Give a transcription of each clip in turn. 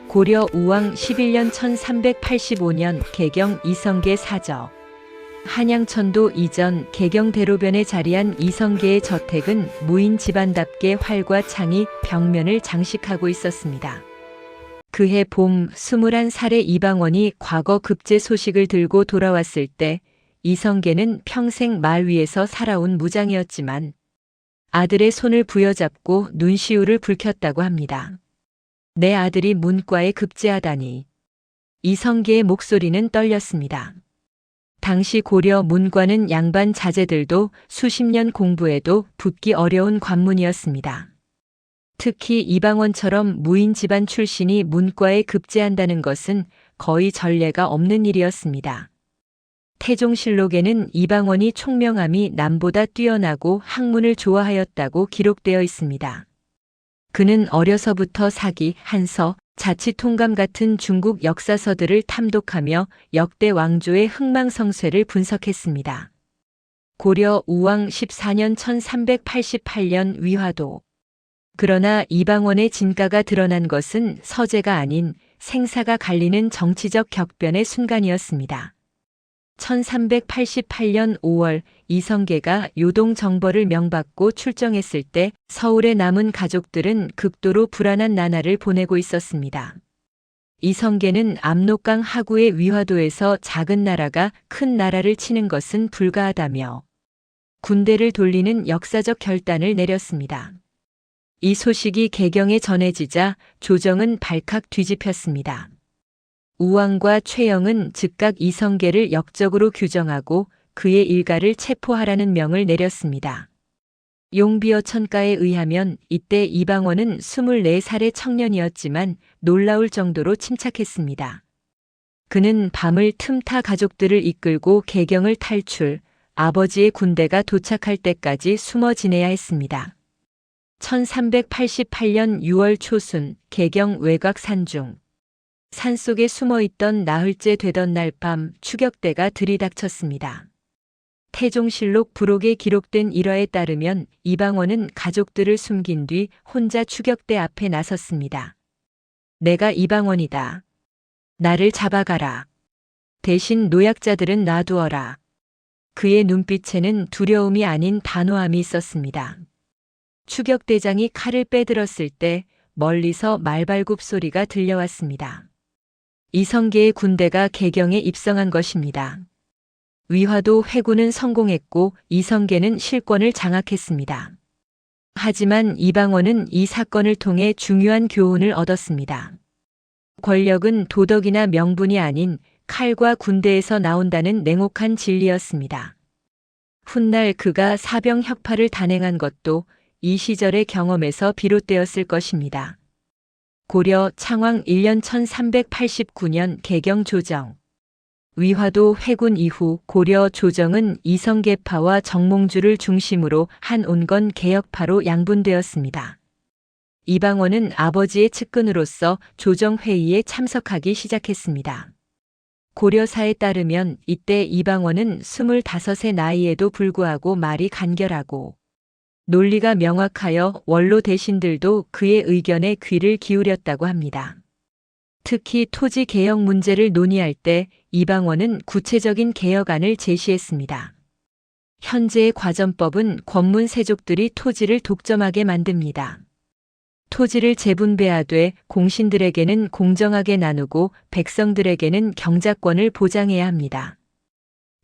고려 우왕 11년 1385년 개경 이성계 사저. 한양천도 이전 개경대로변에 자리한 이성계의 저택은 무인 집안답게 활과 창이 벽면을 장식하고 있었습니다. 그해 봄 21살의 이방원이 과거 급제 소식을 들고 돌아왔을 때 이성계는 평생 말 위에서 살아온 무장이었지만 아들의 손을 부여잡고 눈시울을 붉혔다고 합니다. 내 아들이 문과에 급제하다니. 이성계의 목소리는 떨렸습니다. 당시 고려 문과는 양반 자제들도 수십 년 공부해도 붙기 어려운 관문이었습니다. 특히 이방원처럼 무인 집안 출신이 문과에 급제한다는 것은 거의 전례가 없는 일이었습니다. 태종실록에는 이방원이 총명함이 남보다 뛰어나고 학문을 좋아하였다고 기록되어 있습니다. 그는 어려서부터 사기, 한서, 자치통감 같은 중국 역사서들을 탐독하며 역대 왕조의 흥망성쇠를 분석했습니다. 고려 우왕 14년 1388년 위화도. 그러나 이방원의 진가가 드러난 것은 서재가 아닌 생사가 갈리는 정치적 격변의 순간이었습니다. 1388년 5월 이성계가 요동정벌을 명받고 출정했을 때 서울에 남은 가족들은 극도로 불안한 나날을 보내고 있었습니다. 이성계는 압록강 하구의 위화도에서 작은 나라가 큰 나라를 치는 것은 불가하다며 군대를 돌리는 역사적 결단을 내렸습니다. 이 소식이 개경에 전해지자 조정은 발칵 뒤집혔습니다. 우왕과 최영은 즉각 이성계를 역적으로 규정하고 그의 일가를 체포하라는 명을 내렸습니다. 용비어 천가에 의하면 이때 이방원은 24살의 청년이었지만 놀라울 정도로 침착했습니다. 그는 밤을 틈타 가족들을 이끌고 개경을 탈출, 아버지의 군대가 도착할 때까지 숨어 지내야 했습니다. 1388년 6월 초순 개경 외곽 산중. 산속에 숨어있던 나흘째 되던 날 밤 추격대가 들이닥쳤습니다. 태종실록 부록에 기록된 일화에 따르면 이방원은 가족들을 숨긴 뒤 혼자 추격대 앞에 나섰습니다. 내가 이방원이다. 나를 잡아가라. 대신 노약자들은 놔두어라. 그의 눈빛에는 두려움이 아닌 단호함이 있었습니다. 추격대장이 칼을 빼들었을 때 멀리서 말발굽 소리가 들려왔습니다. 이성계의 군대가 개경에 입성한 것입니다. 위화도 회군은 성공했고 이성계는 실권을 장악했습니다. 하지만 이방원은 이 사건을 통해 중요한 교훈을 얻었습니다. 권력은 도덕이나 명분이 아닌 칼과 군대에서 나온다는 냉혹한 진리였습니다. 훗날 그가 사병 혁파를 단행한 것도 이 시절의 경험에서 비롯되었을 것입니다. 고려 창왕 1년 1389년 개경 조정. 위화도 회군 이후 고려 조정은 이성계파와 정몽주를 중심으로 한 온건 개혁파로 양분되었습니다. 이방원은 아버지의 측근으로서 조정회의에 참석하기 시작했습니다. 고려사에 따르면 이때 이방원은 25의 나이에도 불구하고 말이 간결하고 논리가 명확하여 원로 대신들도 그의 의견에 귀를 기울였다고 합니다. 특히 토지 개혁 문제를 논의할 때 이방원은 구체적인 개혁안을 제시했습니다. 현재의 과전법은 권문 세족들이 토지를 독점하게 만듭니다. 토지를 재분배하되 공신들에게는 공정하게 나누고 백성들에게는 경작권을 보장해야 합니다.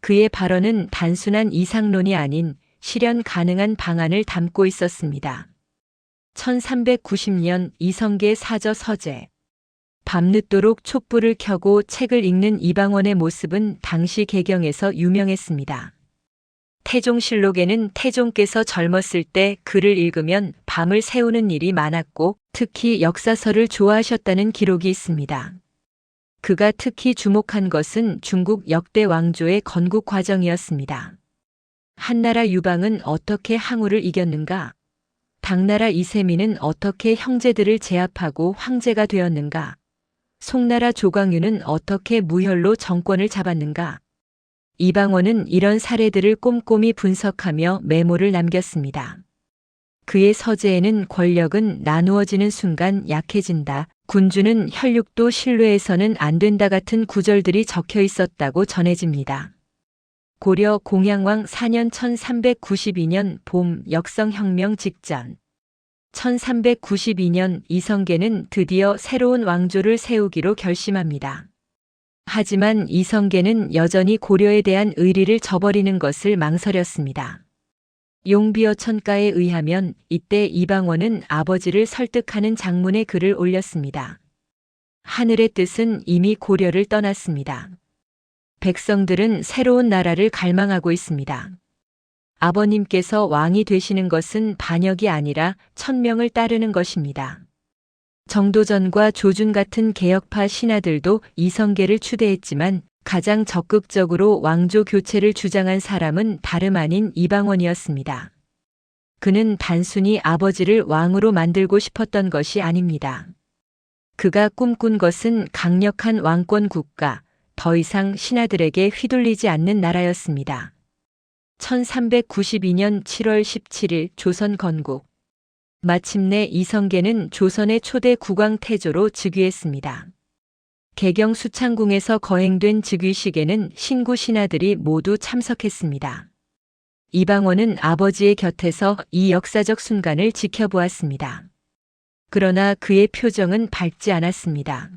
그의 발언은 단순한 이상론이 아닌 실현 가능한 방안을 담고 있었습니다. 1390년 이성계 사저 서재. 밤늦도록 촛불을 켜고 책을 읽는 이방원의 모습은 당시 개경에서 유명했습니다. 태종실록에는 태종께서 젊었을 때 글을 읽으면 밤을 새우는 일이 많았고 특히 역사서를 좋아하셨다는 기록이 있습니다. 그가 특히 주목한 것은 중국 역대 왕조의 건국 과정이었습니다. 한나라 유방은 어떻게 항우를 이겼는가? 당나라 이세민은 어떻게 형제들을 제압하고 황제가 되었는가? 송나라 조광유는 어떻게 무혈로 정권을 잡았는가? 이방원은 이런 사례들을 꼼꼼히 분석하며 메모를 남겼습니다. 그의 서재에는 권력은 나누어지는 순간 약해진다, 군주는 혈육도 신뢰해서는 안 된다 같은 구절들이 적혀 있었다고 전해집니다. 고려 공양왕 4년 1392년 봄 역성혁명 직전 1392년 이성계는 드디어 새로운 왕조를 세우기로 결심합니다. 하지만 이성계는 여전히 고려에 대한 의리를 저버리는 것을 망설였습니다. 용비어천가에 의하면 이때 이방원은 아버지를 설득하는 장문의 글을 올렸습니다. 하늘의 뜻은 이미 고려를 떠났습니다. 백성들은 새로운 나라를 갈망하고 있습니다. 아버님께서 왕이 되시는 것은 반역이 아니라 천명을 따르는 것입니다. 정도전과 조준 같은 개혁파 신하들도 이성계를 추대했지만 가장 적극적으로 왕조 교체를 주장한 사람은 다름 아닌 이방원이었습니다. 그는 단순히 아버지를 왕으로 만들고 싶었던 것이 아닙니다. 그가 꿈꾼 것은 강력한 왕권 국가, 더 이상 신하들에게 휘둘리지 않는 나라였습니다. 1392년 7월 17일 조선 건국. 마침내 이성계는 조선의 초대 국왕 태조로 즉위했습니다. 개경 수창궁에서 거행된 즉위식에는 신구 신하들이 모두 참석했습니다. 이방원은 아버지의 곁에서 이 역사적 순간을 지켜보았습니다. 그러나 그의 표정은 밝지 않았습니다.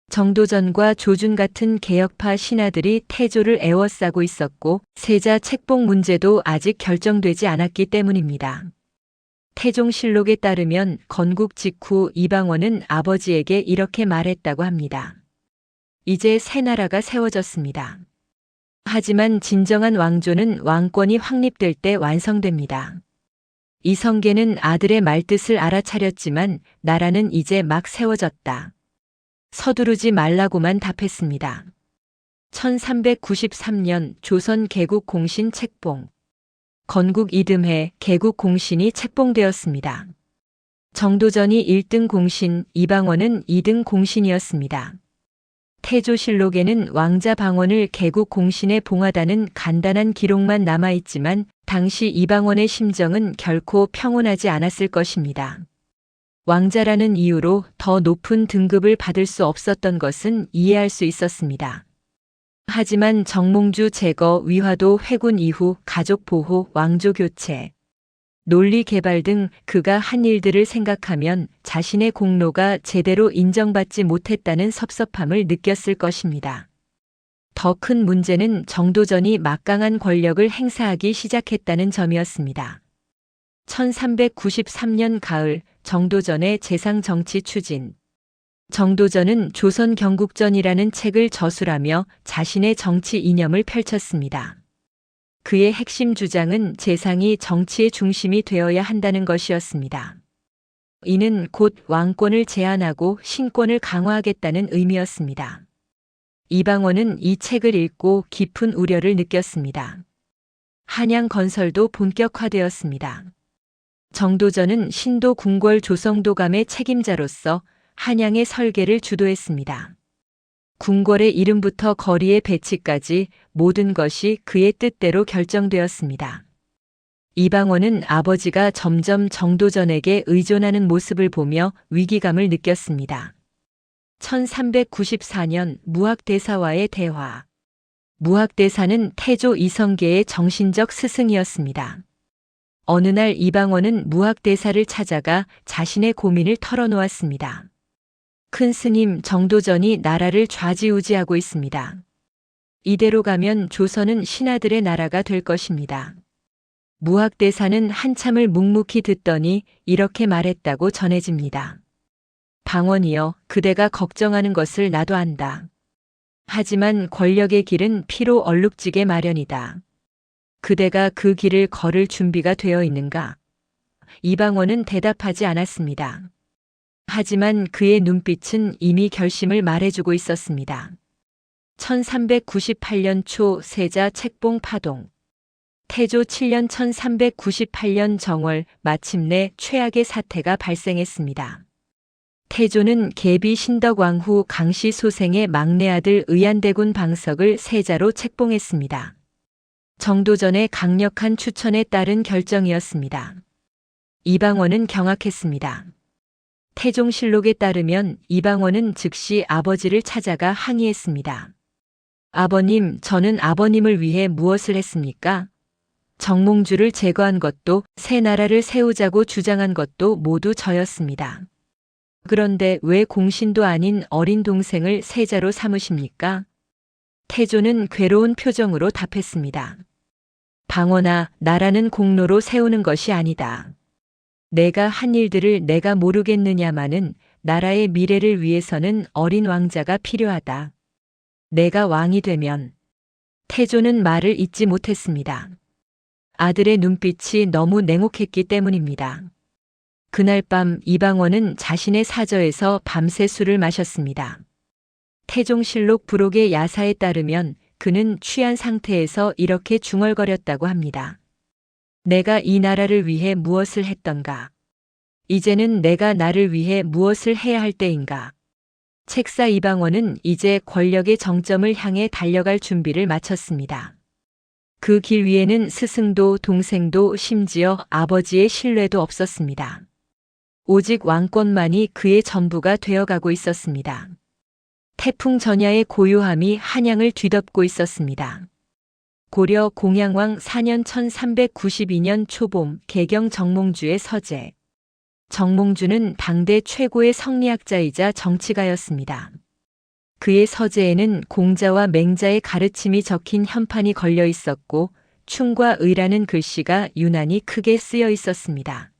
정도전과 조준 같은 개혁파 신하들이 태조를 에워싸고 있었고 세자 책봉 문제도 아직 결정되지 않았기 때문입니다. 태종실록에 따르면 건국 직후 이방원은 아버지에게 이렇게 말했다고 합니다. 이제 새 나라가 세워졌습니다. 하지만 진정한 왕조는 왕권이 확립될 때 완성됩니다. 이성계는 아들의 말뜻을 알아차렸지만 나라는 이제 막 세워졌다. 서두르지 말라고만 답했습니다. 1393년 조선 개국 공신 책봉. 건국 이듬해 개국 공신이 책봉되었습니다. 정도전이 1등 공신, 이방원은 2등 공신이었습니다. 태조실록에는 왕자 방언을 개국 공신에 봉하다는 간단한 기록만 남아있지만 당시 이방원의 심정은 결코 평온하지 않았을 것입니다. 왕자라는 이유로 더 높은 등급을 받을 수 없었던 것은 이해할 수 있었습니다. 하지만 정몽주 제거, 위화도 회군 이후 가족 보호, 왕조 교체, 논리 개발 등 그가 한 일들을 생각하면 자신의 공로가 제대로 인정받지 못했다는 섭섭함을 느꼈을 것입니다. 더 큰 문제는 정도전이 막강한 권력을 행사하기 시작했다는 점이었습니다. 1393년 가을 정도전의 재상 정치 추진. 정도전은 조선 경국전이라는 책을 저술하며 자신의 정치 이념을 펼쳤습니다. 그의 핵심 주장은 재상이 정치의 중심이 되어야 한다는 것이었습니다. 이는 곧 왕권을 제한하고 신권을 강화하겠다는 의미였습니다. 이방원은 이 책을 읽고 깊은 우려를 느꼈습니다. 한양 건설도 본격화되었습니다. 정도전은 신도 궁궐 조성도감의 책임자로서 한양의 설계를 주도했습니다. 궁궐의 이름부터 거리의 배치까지 모든 것이 그의 뜻대로 결정되었습니다. 이방원은 아버지가 점점 정도전에게 의존하는 모습을 보며 위기감을 느꼈습니다. 1394년 무학대사와의 대화. 무학대사는 태조 이성계의 정신적 스승이었습니다. 어느 날 이방원은 무학대사를 찾아가 자신의 고민을 털어놓았습니다. 큰 스님, 정도전이 나라를 좌지우지하고 있습니다. 이대로 가면 조선은 신하들의 나라가 될 것입니다. 무학대사는 한참을 묵묵히 듣더니 이렇게 말했다고 전해집니다. 방원이여, 그대가 걱정하는 것을 나도 안다. 하지만 권력의 길은 피로 얼룩지게 마련이다. 그대가 그 길을 걸을 준비가 되어 있는가? 이방원은 대답하지 않았습니다. 하지만 그의 눈빛은 이미 결심을 말해주고 있었습니다. 1398년 초 세자 책봉 파동. 태조 7년 1398년 정월 마침내 최악의 사태가 발생했습니다. 태조는 계비 신덕왕 후 강씨 소생의 막내 아들 의안대군 방석을 세자로 책봉했습니다. 정도전의 강력한 추천에 따른 결정이었습니다. 이방원은 경악했습니다. 태종실록에 따르면 이방원은 즉시 아버지를 찾아가 항의했습니다. 아버님, 저는 아버님을 위해 무엇을 했습니까? 정몽주를 제거한 것도 새 나라를 세우자고 주장한 것도 모두 저였습니다. 그런데 왜 공신도 아닌 어린 동생을 세자로 삼으십니까? 태조는 괴로운 표정으로 답했습니다. 방원아, 나라는 공로로 세우는 것이 아니다. 내가 한 일들을 내가 모르겠느냐마는 나라의 미래를 위해서는 어린 왕자가 필요하다. 내가 왕이 되면 태조는 말을 잇지 못했습니다. 아들의 눈빛이 너무 냉혹했기 때문입니다. 그날 밤 이방원은 자신의 사저에서 밤새 술을 마셨습니다. 태종실록 부록의 야사에 따르면 그는 취한 상태에서 이렇게 중얼거렸다고 합니다. 내가 이 나라를 위해 무엇을 했던가? 이제는 내가 나를 위해 무엇을 해야 할 때인가? 책사 이방원은 이제 권력의 정점을 향해 달려갈 준비를 마쳤습니다. 그 길 위에는 스승도 동생도 심지어 아버지의 신뢰도 없었습니다. 오직 왕권만이 그의 전부가 되어가고 있었습니다. 태풍 전야의 고요함이 한양을 뒤덮고 있었습니다. 고려 공양왕 4년 1392년 초봄 개경 정몽주의 서재. 정몽주는 당대 최고의 성리학자이자 정치가였습니다. 그의 서재에는 공자와 맹자의 가르침이 적힌 현판이 걸려 있었고 충과 의라는 글씨가 유난히 크게 쓰여 있었습니다.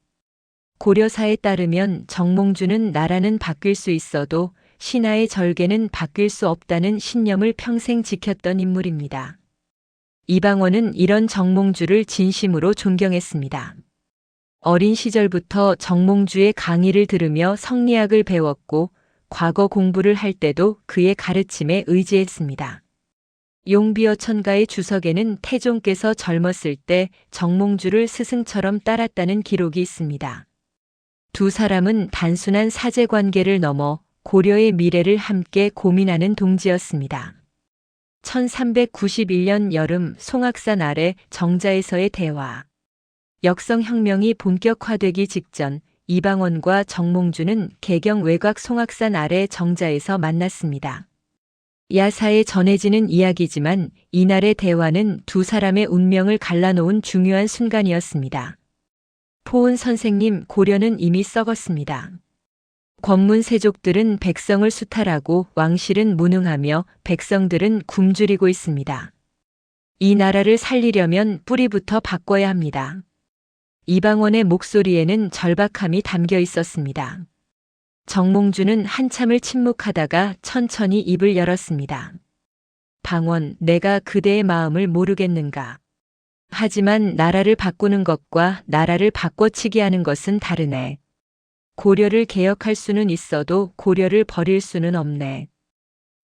고려사에 따르면 정몽주는 나라는 바뀔 수 있어도 신하의 절개는 바뀔 수 없다는 신념을 평생 지켰던 인물입니다. 이방원은 이런 정몽주를 진심으로 존경했습니다. 어린 시절부터 정몽주의 강의를 들으며 성리학을 배웠고 과거 공부를 할 때도 그의 가르침에 의지했습니다. 용비어천가의 주석에는 태종께서 젊었을 때 정몽주를 스승처럼 따랐다는 기록이 있습니다. 두 사람은 단순한 사제 관계를 넘어 고려의 미래를 함께 고민하는 동지였습니다. 1391년 여름 송악산 아래 정자에서의 대화. 역성혁명이 본격화되기 직전 이방원과 정몽주는 개경 외곽 송악산 아래 정자에서 만났습니다. 야사에 전해지는 이야기지만 이날의 대화는 두 사람의 운명을 갈라놓은 중요한 순간이었습니다. 포은 선생님, 고려는 이미 썩었습니다. 권문세족들은 백성을 수탈하고 왕실은 무능하며 백성들은 굶주리고 있습니다. 이 나라를 살리려면 뿌리부터 바꿔야 합니다. 이방원의 목소리에는 절박함이 담겨 있었습니다. 정몽주는 한참을 침묵하다가 천천히 입을 열었습니다. 방원, 내가 그대의 마음을 모르겠는가? 하지만 나라를 바꾸는 것과 나라를 바꿔치기 하는 것은 다르네. 고려를 개혁할 수는 있어도 고려를 버릴 수는 없네.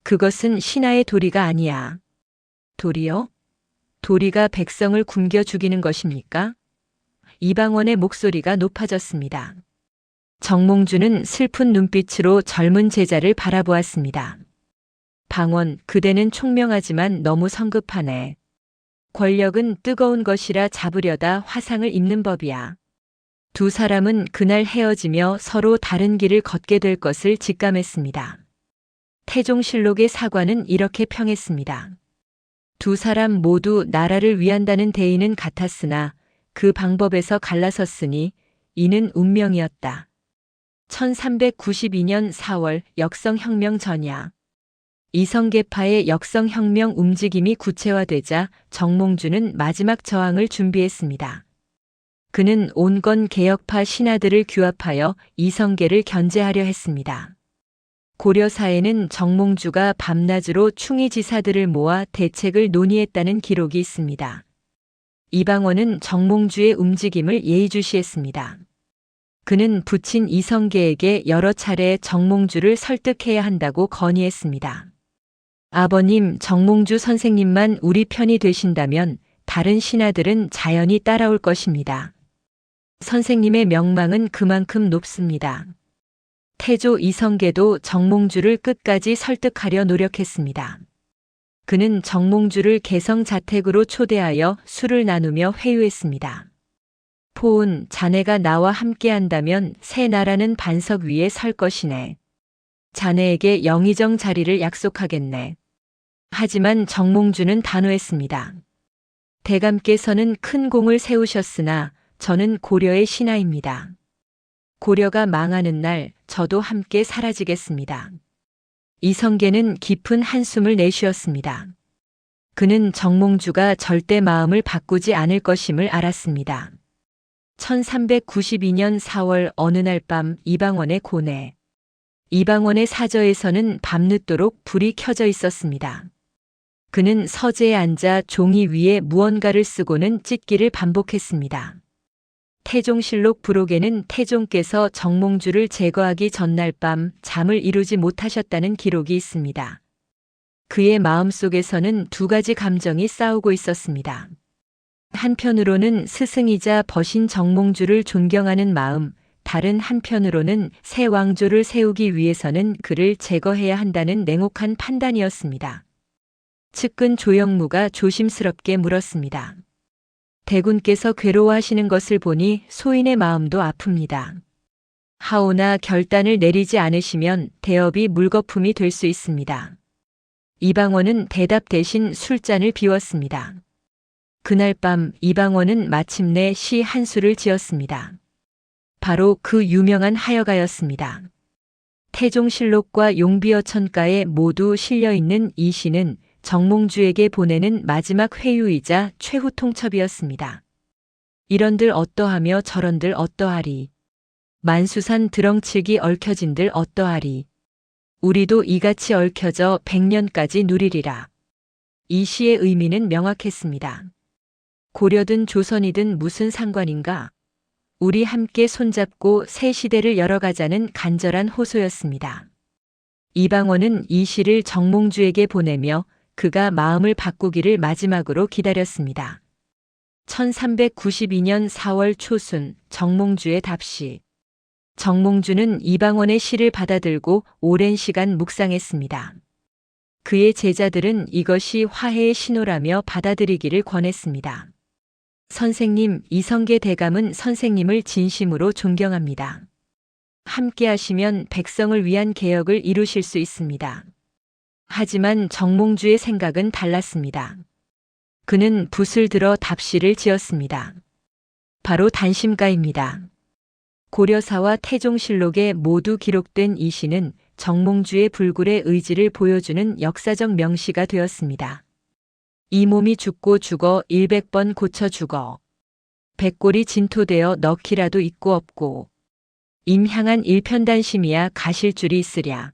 그것은 신하의 도리가 아니야. 도리요? 도리가 백성을 굶겨 죽이는 것입니까? 이방원의 목소리가 높아졌습니다. 정몽주는 슬픈 눈빛으로 젊은 제자를 바라보았습니다. 방원, 그대는 총명하지만 너무 성급하네. 권력은 뜨거운 것이라 잡으려다 화상을 입는 법이야. 두 사람은 그날 헤어지며 서로 다른 길을 걷게 될 것을 직감했습니다. 태종실록의 사관은 이렇게 평했습니다. 두 사람 모두 나라를 위한다는 대의는 같았으나 그 방법에서 갈라섰으니 이는 운명이었다. 1392년 4월 역성혁명 전야. 이성계파의 역성혁명 움직임이 구체화되자 정몽주는 마지막 저항을 준비했습니다. 그는 온건 개혁파 신하들을 규합하여 이성계를 견제하려 했습니다. 고려사에는 정몽주가 밤낮으로 충의지사들을 모아 대책을 논의했다는 기록이 있습니다. 이방원은 정몽주의 움직임을 예의주시했습니다. 그는 부친 이성계에게 여러 차례 정몽주를 설득해야 한다고 건의했습니다. 아버님, 정몽주 선생님만 우리 편이 되신다면 다른 신하들은 자연히 따라올 것입니다. 선생님의 명망은 그만큼 높습니다. 태조 이성계도 정몽주를 끝까지 설득하려 노력했습니다. 그는 정몽주를 개성 자택으로 초대하여 술을 나누며 회유했습니다. 포은, 자네가 나와 함께 한다면 새 나라는 반석 위에 설 것이네. 자네에게 영의정 자리를 약속하겠네. 하지만 정몽주는 단호했습니다. 대감께서는 큰 공을 세우셨으나 저는 고려의 신하입니다. 고려가 망하는 날 저도 함께 사라지겠습니다. 이성계는 깊은 한숨을 내쉬었습니다. 그는 정몽주가 절대 마음을 바꾸지 않을 것임을 알았습니다. 1392년 4월 어느 날 밤 이방원의 고내. 이방원의 사저에서는 밤늦도록 불이 켜져 있었습니다. 그는 서재에 앉아 종이 위에 무언가를 쓰고는 찢기를 반복했습니다. 태종실록 부록에는 태종께서 정몽주를 제거하기 전날 밤 잠을 이루지 못하셨다는 기록이 있습니다. 그의 마음속에서는 두 가지 감정이 싸우고 있었습니다. 한편으로는 스승이자 벗인 정몽주를 존경하는 마음, 다른 한편으로는 새 왕조를 세우기 위해서는 그를 제거해야 한다는 냉혹한 판단이었습니다. 측근 조영무가 조심스럽게 물었습니다. 대군께서 괴로워하시는 것을 보니 소인의 마음도 아픕니다. 하오나 결단을 내리지 않으시면 대업이 물거품이 될 수 있습니다. 이방원은 대답 대신 술잔을 비웠습니다. 그날 밤 이방원은 마침내 시 한 수를 지었습니다. 바로 그 유명한 하여가였습니다. 태종실록과 용비어천가에 모두 실려있는 이 시는 정몽주에게 보내는 마지막 회유이자 최후 통첩이었습니다. 이런들 어떠하며 저런들 어떠하리. 만수산 드렁칠기 얽혀진들 어떠하리. 우리도 이같이 얽혀져 100년까지 누리리라. 이 시의 의미는 명확했습니다. 고려든 조선이든 무슨 상관인가. 우리 함께 손잡고 새 시대를 열어가자는 간절한 호소였습니다. 이방원은 이 시를 정몽주에게 보내며 그가 마음을 바꾸기를 마지막으로 기다렸습니다. 1392년 4월 초순 정몽주의 답시. 정몽주는 이방원의 시를 받아들고 오랜 시간 묵상했습니다. 그의 제자들은 이것이 화해의 신호라며 받아들이기를 권했습니다. 선생님, 이성계 대감은 선생님을 진심으로 존경합니다. 함께 하시면 백성을 위한 개혁을 이루실 수 있습니다. 하지만 정몽주의 생각은 달랐습니다. 그는 붓을 들어 답시를 지었습니다. 바로 단심가입니다. 고려사와 태종실록에 모두 기록된 이 시는 정몽주의 불굴의 의지를 보여주는 역사적 명시가 되었습니다. 이 몸이 죽고 죽어 100번 고쳐 죽어. 백골이 진토되어 넣기라도 있고 없고. 임향한 일편단심이야 가실 줄이 있으랴.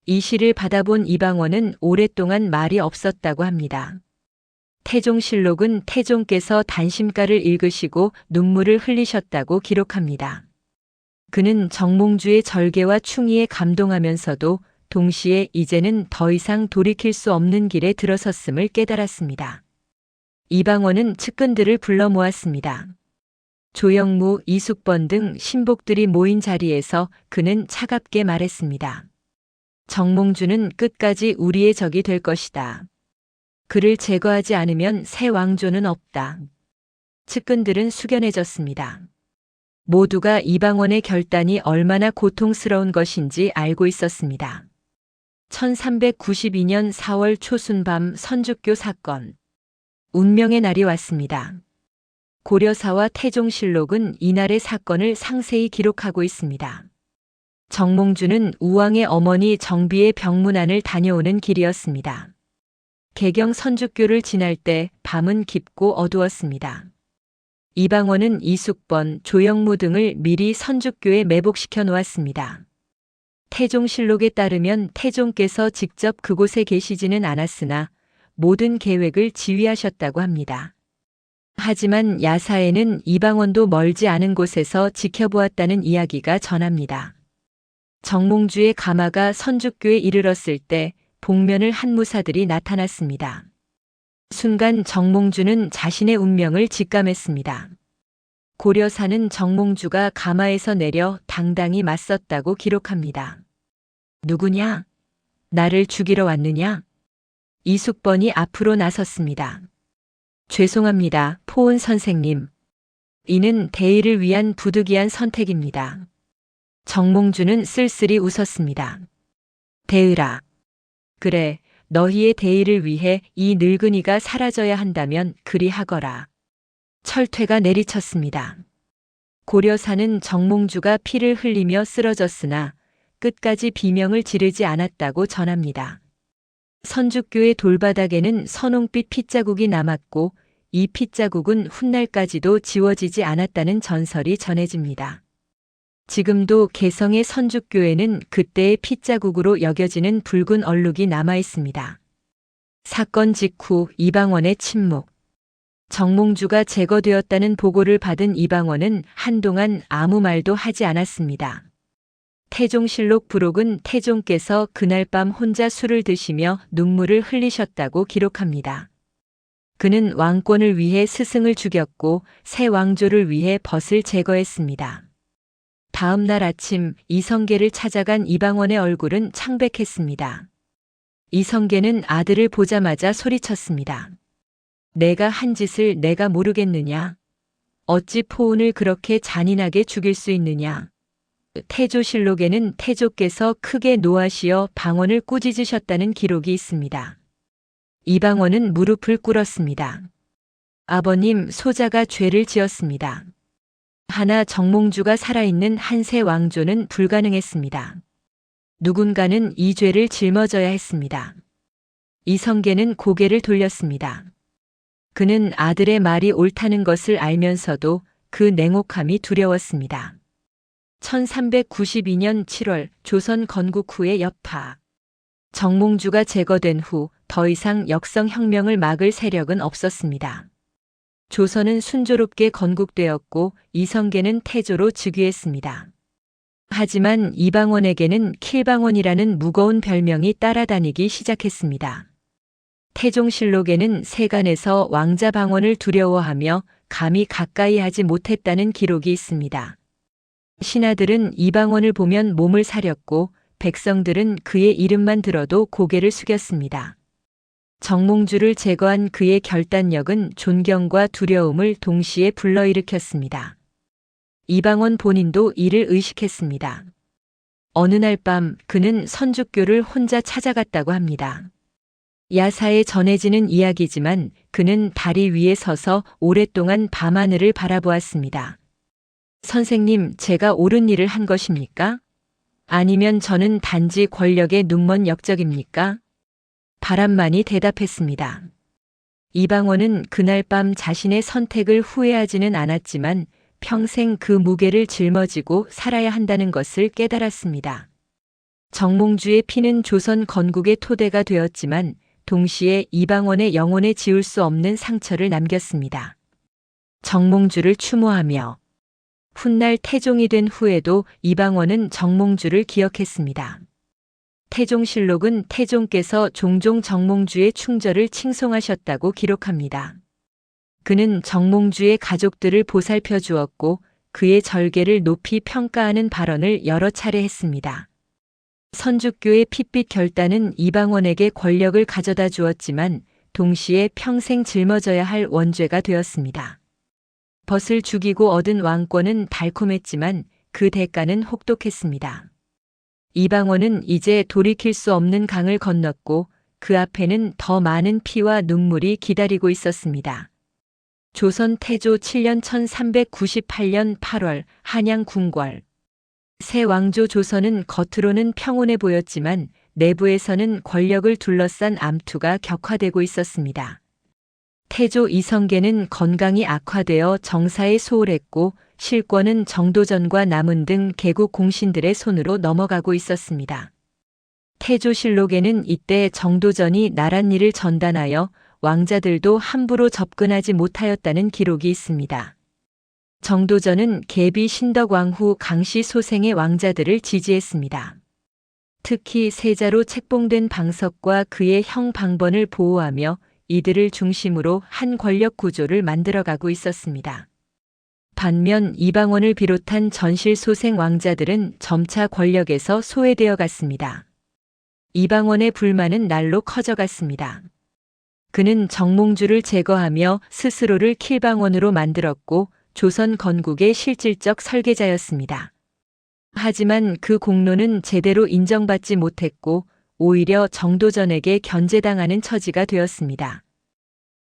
이 시를 받아본 이방원은 오랫동안 말이 없었다고 합니다. 태종실록은 태종께서 단심가를 읽으시고 눈물을 흘리셨다고 기록합니다. 그는 정몽주의 절개와 충의에 감동하면서도 동시에 이제는 더 이상 돌이킬 수 없는 길에 들어섰음을 깨달았습니다. 이방원은 측근들을 불러 모았습니다. 조영무, 이숙번 등 신복들이 모인 자리에서 그는 차갑게 말했습니다. 정몽주는 끝까지 우리의 적이 될 것이다. 그를 제거하지 않으면 새 왕조는 없다. 측근들은 숙연해졌습니다. 모두가 이방원의 결단이 얼마나 고통스러운 것인지 알고 있었습니다. 1392년 4월 초순밤 선주교 사건. 운명의 날이 왔습니다. 고려사와 태종실록은 이날의 사건을 상세히 기록하고 있습니다. 정몽주는 우왕의 어머니 정비의 병문안을 다녀오는 길이었습니다. 개경 선주교를 지날 때 밤은 깊고 어두웠습니다. 이방원은 이숙번, 조영무 등을 미리 선주교에 매복시켜 놓았습니다. 태종실록에 따르면 태종께서 직접 그곳에 계시지는 않았으나 모든 계획을 지휘하셨다고 합니다. 하지만 야사에는 이방원도 멀지 않은 곳에서 지켜보았다는 이야기가 전합니다. 정몽주의 가마가 선주교에 이르렀을 때 복면을 한 무사들이 나타났습니다. 순간 정몽주는 자신의 운명을 직감했습니다. 고려사는 정몽주가 가마에서 내려 당당히 맞섰다고 기록합니다. 누구냐? 나를 죽이러 왔느냐? 이숙번이 앞으로 나섰습니다. 죄송합니다, 포은 선생님. 이는 대의를 위한 부득이한 선택입니다. 정몽주는 쓸쓸히 웃었습니다. 대의라. 그래, 너희의 대의를 위해 이 늙은이가 사라져야 한다면 그리하거라. 철퇴가 내리쳤습니다. 고려사는 정몽주가 피를 흘리며 쓰러졌으나 끝까지 비명을 지르지 않았다고 전합니다. 선죽교의 돌바닥에는 선홍빛 핏자국이 남았고 이 핏자국은 훗날까지도 지워지지 않았다는 전설이 전해집니다. 지금도 개성의 선죽교에는 그때의 핏자국으로 여겨지는 붉은 얼룩이 남아 있습니다. 사건 직후 이방원의 침묵. 정몽주가 제거되었다는 보고를 받은 이방원은 한동안 아무 말도 하지 않았습니다. 태종실록 부록은 태종께서 그날 밤 혼자 술을 드시며 눈물을 흘리셨다고 기록합니다. 그는 왕권을 위해 스승을 죽였고 새 왕조를 위해 벗을 제거했습니다. 다음 날 아침 이성계를 찾아간 이방원의 얼굴은 창백했습니다. 이성계는 아들을 보자마자 소리쳤습니다. 내가 한 짓을 내가 모르겠느냐? 어찌 포운을 그렇게 잔인하게 죽일 수 있느냐? 태조실록에는 태조께서 크게 노하시어 방언을 꾸짖으셨다는 기록이 있습니다. 이방원은 무릎을 꿇었습니다. 아버님, 소자가 죄를 지었습니다. 하나 정몽주가 살아있는 한세 왕조는 불가능했습니다. 누군가는 이 죄를 짊어져야 했습니다. 이성계는 고개를 돌렸습니다. 그는 아들의 말이 옳다는 것을 알면서도 그 냉혹함이 두려웠습니다. 1392년 7월 조선 건국 후의 여파. 정몽주가 제거된 후 더 이상 역성혁명을 막을 세력은 없었습니다. 조선은 순조롭게 건국되었고 이성계는 태조로 즉위했습니다. 하지만 이방원에게는 킬방원이라는 무거운 별명이 따라다니기 시작했습니다. 태종실록에는 세간에서 왕자 방언을 두려워하며 감히 가까이 하지 못했다는 기록이 있습니다. 신하들은 이방원을 보면 몸을 사렸고 백성들은 그의 이름만 들어도 고개를 숙였습니다. 정몽주를 제거한 그의 결단력은 존경과 두려움을 동시에 불러일으켰습니다. 이방원 본인도 이를 의식했습니다. 어느 날 밤 그는 선죽교를 혼자 찾아갔다고 합니다. 야사에 전해지는 이야기지만 그는 다리 위에 서서 오랫동안 밤하늘을 바라보았습니다. 선생님, 제가 옳은 일을 한 것입니까? 아니면 저는 단지 권력의 눈먼 역적입니까? 바람만이 대답했습니다. 이방원은 그날 밤 자신의 선택을 후회하지는 않았지만 평생 그 무게를 짊어지고 살아야 한다는 것을 깨달았습니다. 정몽주의 피는 조선 건국의 토대가 되었지만 동시에 이방원의 영혼에 지울 수 없는 상처를 남겼습니다. 정몽주를 추모하며 훗날 태종이 된 후에도 이방원은 정몽주를 기억했습니다. 태종실록은 태종께서 종종 정몽주의 충절을 칭송하셨다고 기록합니다. 그는 정몽주의 가족들을 보살펴 주었고 그의 절개를 높이 평가하는 발언을 여러 차례 했습니다. 선죽교의 핏빛 결단은 이방원에게 권력을 가져다 주었지만 동시에 평생 짊어져야 할 원죄가 되었습니다. 벗을 죽이고 얻은 왕권은 달콤했지만 그 대가는 혹독했습니다. 이방원은 이제 돌이킬 수 없는 강을 건넜고 그 앞에는 더 많은 피와 눈물이 기다리고 있었습니다. 조선 태조 7년 1398년 8월 한양 궁궐. 새 왕조 조선은 겉으로는 평온해 보였지만 내부에서는 권력을 둘러싼 암투가 격화되고 있었습니다. 태조 이성계는 건강이 악화되어 정사에 소홀했고 실권은 정도전과 남은 등 개국 공신들의 손으로 넘어가고 있었습니다. 태조실록에는 이때 정도전이 나랏일을 전단하여 왕자들도 함부로 접근하지 못하였다는 기록이 있습니다. 정도전은 계비 신덕왕후 강씨 소생의 왕자들을 지지했습니다. 특히 세자로 책봉된 방석과 그의 형 방번을 보호하며 이들을 중심으로 한 권력 구조를 만들어가고 있었습니다. 반면 이방원을 비롯한 전실 소생 왕자들은 점차 권력에서 소외되어 갔습니다. 이방원의 불만은 날로 커져갔습니다. 그는 정몽주를 제거하며 스스로를 킬방원으로 만들었고 조선 건국의 실질적 설계자였습니다. 하지만 그 공로는 제대로 인정받지 못했고 오히려 정도전에게 견제당하는 처지가 되었습니다.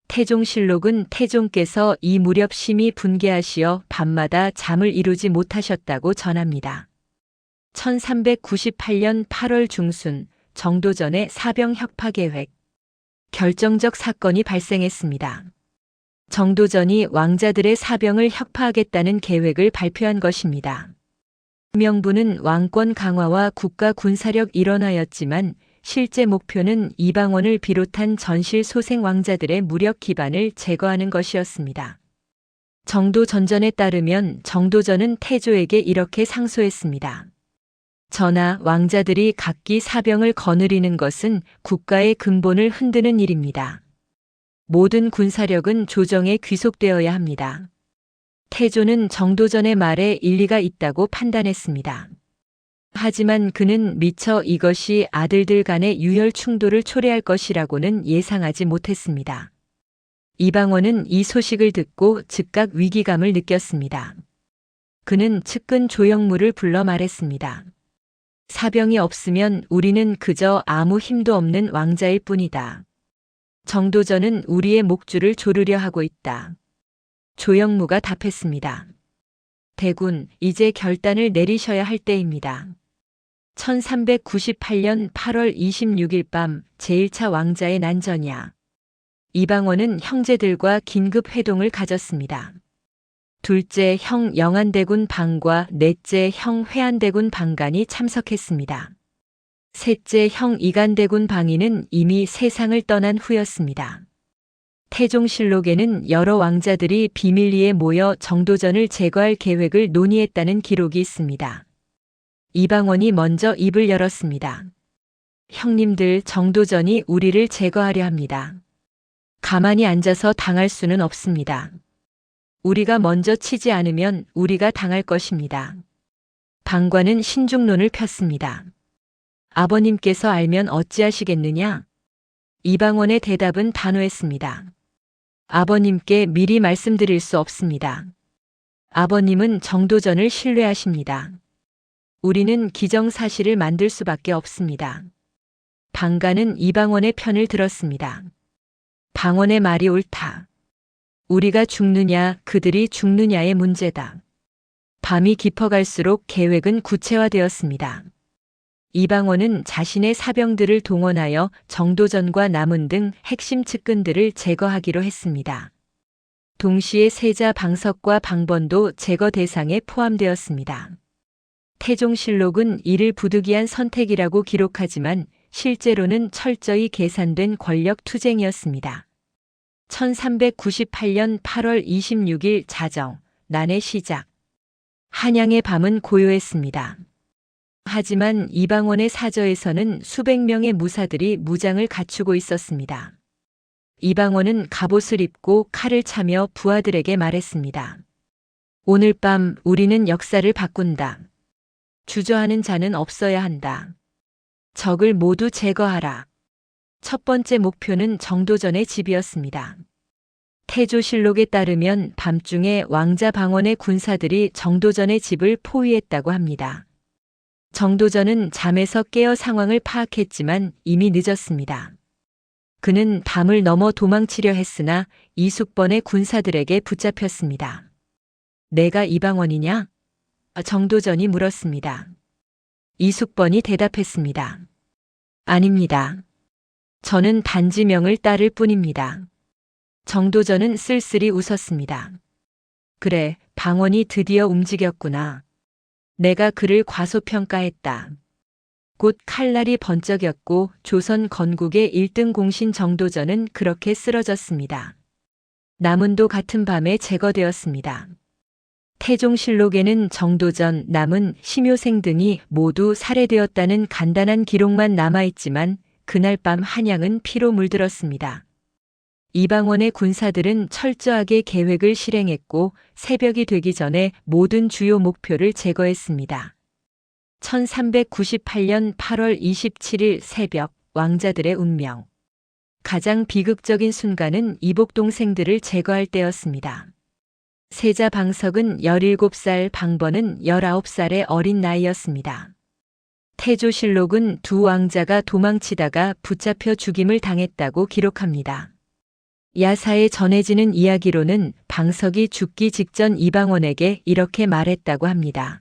태종실록은 태종께서 이 무렵 심히 분개하시어 밤마다 잠을 이루지 못하셨다고 전합니다. 1398년 8월 중순 정도전의 사병 혁파 계획. 결정적 사건이 발생했습니다. 정도전이 왕자들의 사병을 혁파하겠다는 계획을 발표한 것입니다. 명분은 왕권 강화와 국가 군사력 일원화였지만 실제 목표는 이방원을 비롯한 전실 소생 왕자들의 무력 기반을 제거하는 것이었습니다. 정도전전에 따르면 정도전은 태조에게 이렇게 상소했습니다. 전하, 왕자들이 각기 사병을 거느리는 것은 국가의 근본을 흔드는 일입니다. 모든 군사력은 조정에 귀속되어야 합니다. 태조는 정도전의 말에 일리가 있다고 판단했습니다. 하지만 그는 미처 이것이 아들들 간의 유혈 충돌을 초래할 것이라고는 예상하지 못했습니다. 이방원은 이 소식을 듣고 즉각 위기감을 느꼈습니다. 그는 측근 조영무를 불러 말했습니다. 사병이 없으면 우리는 그저 아무 힘도 없는 왕자일 뿐이다. 정도전은 우리의 목줄을 조르려 하고 있다. 조영무가 답했습니다. 대군, 이제 결단을 내리셔야 할 때입니다. 1398년 8월 26일 밤 제1차 왕자의 난전야. 이방원은 형제들과 긴급 회동을 가졌습니다. 둘째 형 영안대군 방과 넷째 형 회안대군 방간이 참석했습니다. 셋째 형 이간대군 방위는 이미 세상을 떠난 후였습니다. 태종실록에는 여러 왕자들이 비밀리에 모여 정도전을 제거할 계획을 논의했다는 기록이 있습니다. 이방원이 먼저 입을 열었습니다. 형님들, 정도전이 우리를 제거하려 합니다. 가만히 앉아서 당할 수는 없습니다. 우리가 먼저 치지 않으면 우리가 당할 것입니다. 방관은 신중론을 폈습니다. 아버님께서 알면 어찌하시겠느냐? 이방원의 대답은 단호했습니다. 아버님께 미리 말씀드릴 수 없습니다. 아버님은 정도전을 신뢰하십니다. 우리는 기정사실을 만들 수밖에 없습니다. 방관은 이방원의 편을 들었습니다. 방원의 말이 옳다. 우리가 죽느냐 그들이 죽느냐의 문제다. 밤이 깊어갈수록 계획은 구체화되었습니다. 이방원은 자신의 사병들을 동원하여 정도전과 남은 등 핵심 측근들을 제거하기로 했습니다. 동시에 세자 방석과 방번도 제거 대상에 포함되었습니다. 태종실록은 이를 부득이한 선택이라고 기록하지만 실제로는 철저히 계산된 권력 투쟁이었습니다. 1398년 8월 26일 자정, 난의 시작. 한양의 밤은 고요했습니다. 하지만 이방원의 사저에서는 수백 명의 무사들이 무장을 갖추고 있었습니다. 이방원은 갑옷을 입고 칼을 차며 부하들에게 말했습니다. 오늘 밤 우리는 역사를 바꾼다. 주저하는 자는 없어야 한다. 적을 모두 제거하라. 첫 번째 목표는 정도전의 집이었습니다. 태조실록에 따르면 밤중에 왕자 방원의 군사들이 정도전의 집을 포위했다고 합니다. 정도전은 잠에서 깨어 상황을 파악했지만 이미 늦었습니다. 그는 담을 넘어 도망치려 했으나 이숙번의 군사들에게 붙잡혔습니다. 내가 이방원이냐? 정도전이 물었습니다. 이숙번이 대답했습니다. 아닙니다. 저는 단지 명을 따를 뿐입니다. 정도전은 쓸쓸히 웃었습니다. 그래, 방원이 드디어 움직였구나. 내가 그를 과소평가했다. 곧 칼날이 번쩍였고 조선 건국의 1등 공신 정도전은 그렇게 쓰러졌습니다. 남은도 같은 밤에 제거되었습니다. 태종실록에는 정도전, 남은, 심효생 등이 모두 살해되었다는 간단한 기록만 남아있지만 그날 밤 한양은 피로 물들었습니다. 이방원의 군사들은 철저하게 계획을 실행했고 새벽이 되기 전에 모든 주요 목표를 제거했습니다. 1398년 8월 27일 새벽, 왕자들의 운명. 가장 비극적인 순간은 이복 동생들을 제거할 때였습니다. 세자 방석은 17살, 방번은 19살의 어린 나이였습니다. 태조실록은 두 왕자가 도망치다가 붙잡혀 죽임을 당했다고 기록합니다. 야사에 전해지는 이야기로는 방석이 죽기 직전 이방원에게 이렇게 말했다고 합니다.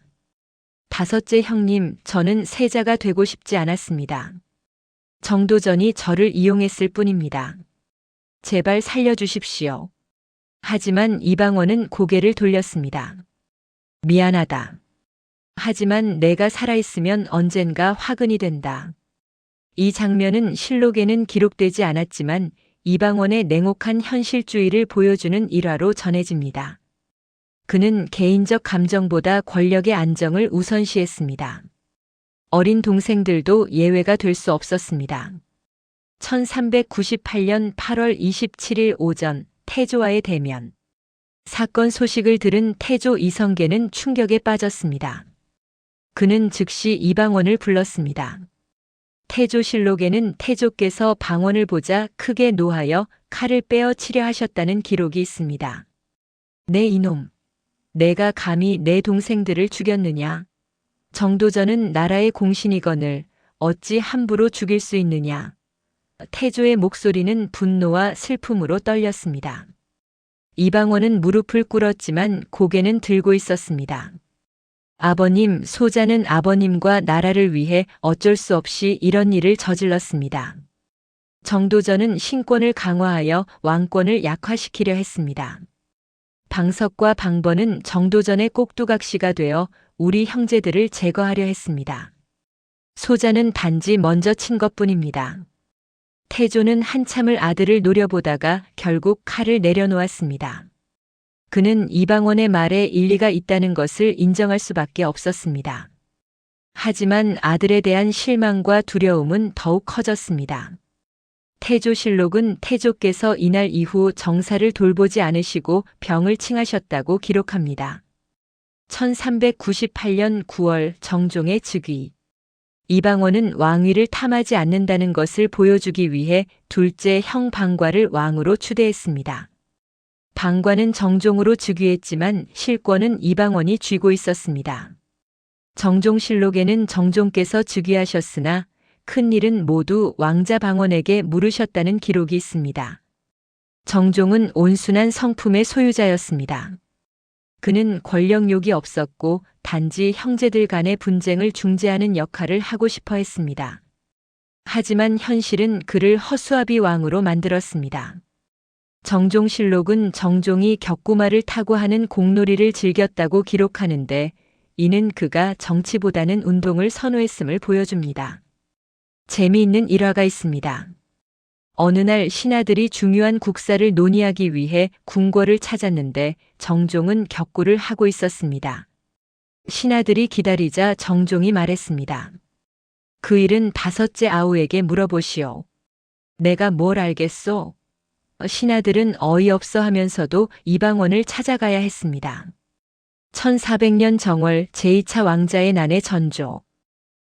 다섯째 형님, 저는 세자가 되고 싶지 않았습니다. 정도전이 저를 이용했을 뿐입니다. 제발 살려주십시오. 하지만 이방원은 고개를 돌렸습니다. 미안하다. 하지만 내가 살아있으면 언젠가 화근이 된다. 이 장면은 실록에는 기록되지 않았지만 이방원의 냉혹한 현실주의를 보여주는 일화로 전해집니다. 그는 개인적 감정보다 권력의 안정을 우선시했습니다. 어린 동생들도 예외가 될 수 없었습니다. 1398년 8월 27일 오전 태조와의 대면. 사건 소식을 들은 태조 이성계는 충격에 빠졌습니다. 그는 즉시 이방원을 불렀습니다. 태조실록에는 태조께서 방원을 보자 크게 노하여 칼을 빼어 치려 하셨다는 기록이 있습니다. 내 이놈! 내가 감히 내 동생들을 죽였느냐? 정도전은 나라의 공신이거늘 어찌 함부로 죽일 수 있느냐? 태조의 목소리는 분노와 슬픔으로 떨렸습니다. 이방원은 무릎을 꿇었지만 고개는 들고 있었습니다. 아버님, 소자는 아버님과 나라를 위해 어쩔 수 없이 이런 일을 저질렀습니다. 정도전은 신권을 강화하여 왕권을 약화시키려 했습니다. 방석과 방번은 정도전의 꼭두각시가 되어 우리 형제들을 제거하려 했습니다. 소자는 단지 먼저 친 것뿐입니다. 태조는 한참을 아들을 노려보다가 결국 칼을 내려놓았습니다. 그는 이방원의 말에 일리가 있다는 것을 인정할 수밖에 없었습니다. 하지만 아들에 대한 실망과 두려움은 더욱 커졌습니다. 태조실록은 태조께서 이날 이후 정사를 돌보지 않으시고 병을 칭하셨다고 기록합니다. 1398년 9월 정종의 즉위. 이방원은 왕위를 탐하지 않는다는 것을 보여주기 위해 둘째 형 방과를 왕으로 추대했습니다. 방과는 정종으로 즉위했지만 실권은 이방원이 쥐고 있었습니다. 정종실록에는 정종께서 즉위하셨으나 큰 일은 모두 왕자 방원에게 물으셨다는 기록이 있습니다. 정종은 온순한 성품의 소유자였습니다. 그는 권력욕이 없었고 단지 형제들 간의 분쟁을 중재하는 역할을 하고 싶어 했습니다. 하지만 현실은 그를 허수아비 왕으로 만들었습니다. 정종실록은 정종이 격구마를 타고 하는 공놀이를 즐겼다고 기록하는데 이는 그가 정치보다는 운동을 선호했음을 보여줍니다. 재미있는 일화가 있습니다. 어느 날 신하들이 중요한 국사를 논의하기 위해 궁궐을 찾았는데 정종은 격구를 하고 있었습니다. 신하들이 기다리자 정종이 말했습니다. 그 일은 다섯째 아우에게 물어보시오. 내가 뭘 알겠소? 신하들은 어이없어 하면서도 이방원을 찾아가야 했습니다. 1400년 정월 제2차 왕자의 난의 전조.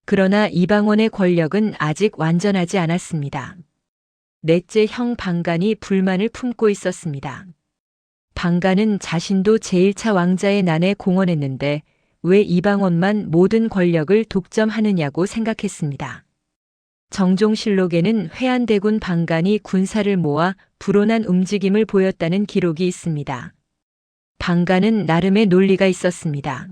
그러나 이방원의 권력은 아직 완전하지 않았습니다. 넷째 형 방간이 불만을 품고 있었습니다. 방간은 자신도 제1차 왕자의 난에 공헌했는데 왜 이방원만 모든 권력을 독점하느냐고 생각했습니다. 정종실록에는 회안대군 방간이 군사를 모아 불온한 움직임을 보였다는 기록이 있습니다. 방간은 나름의 논리가 있었습니다.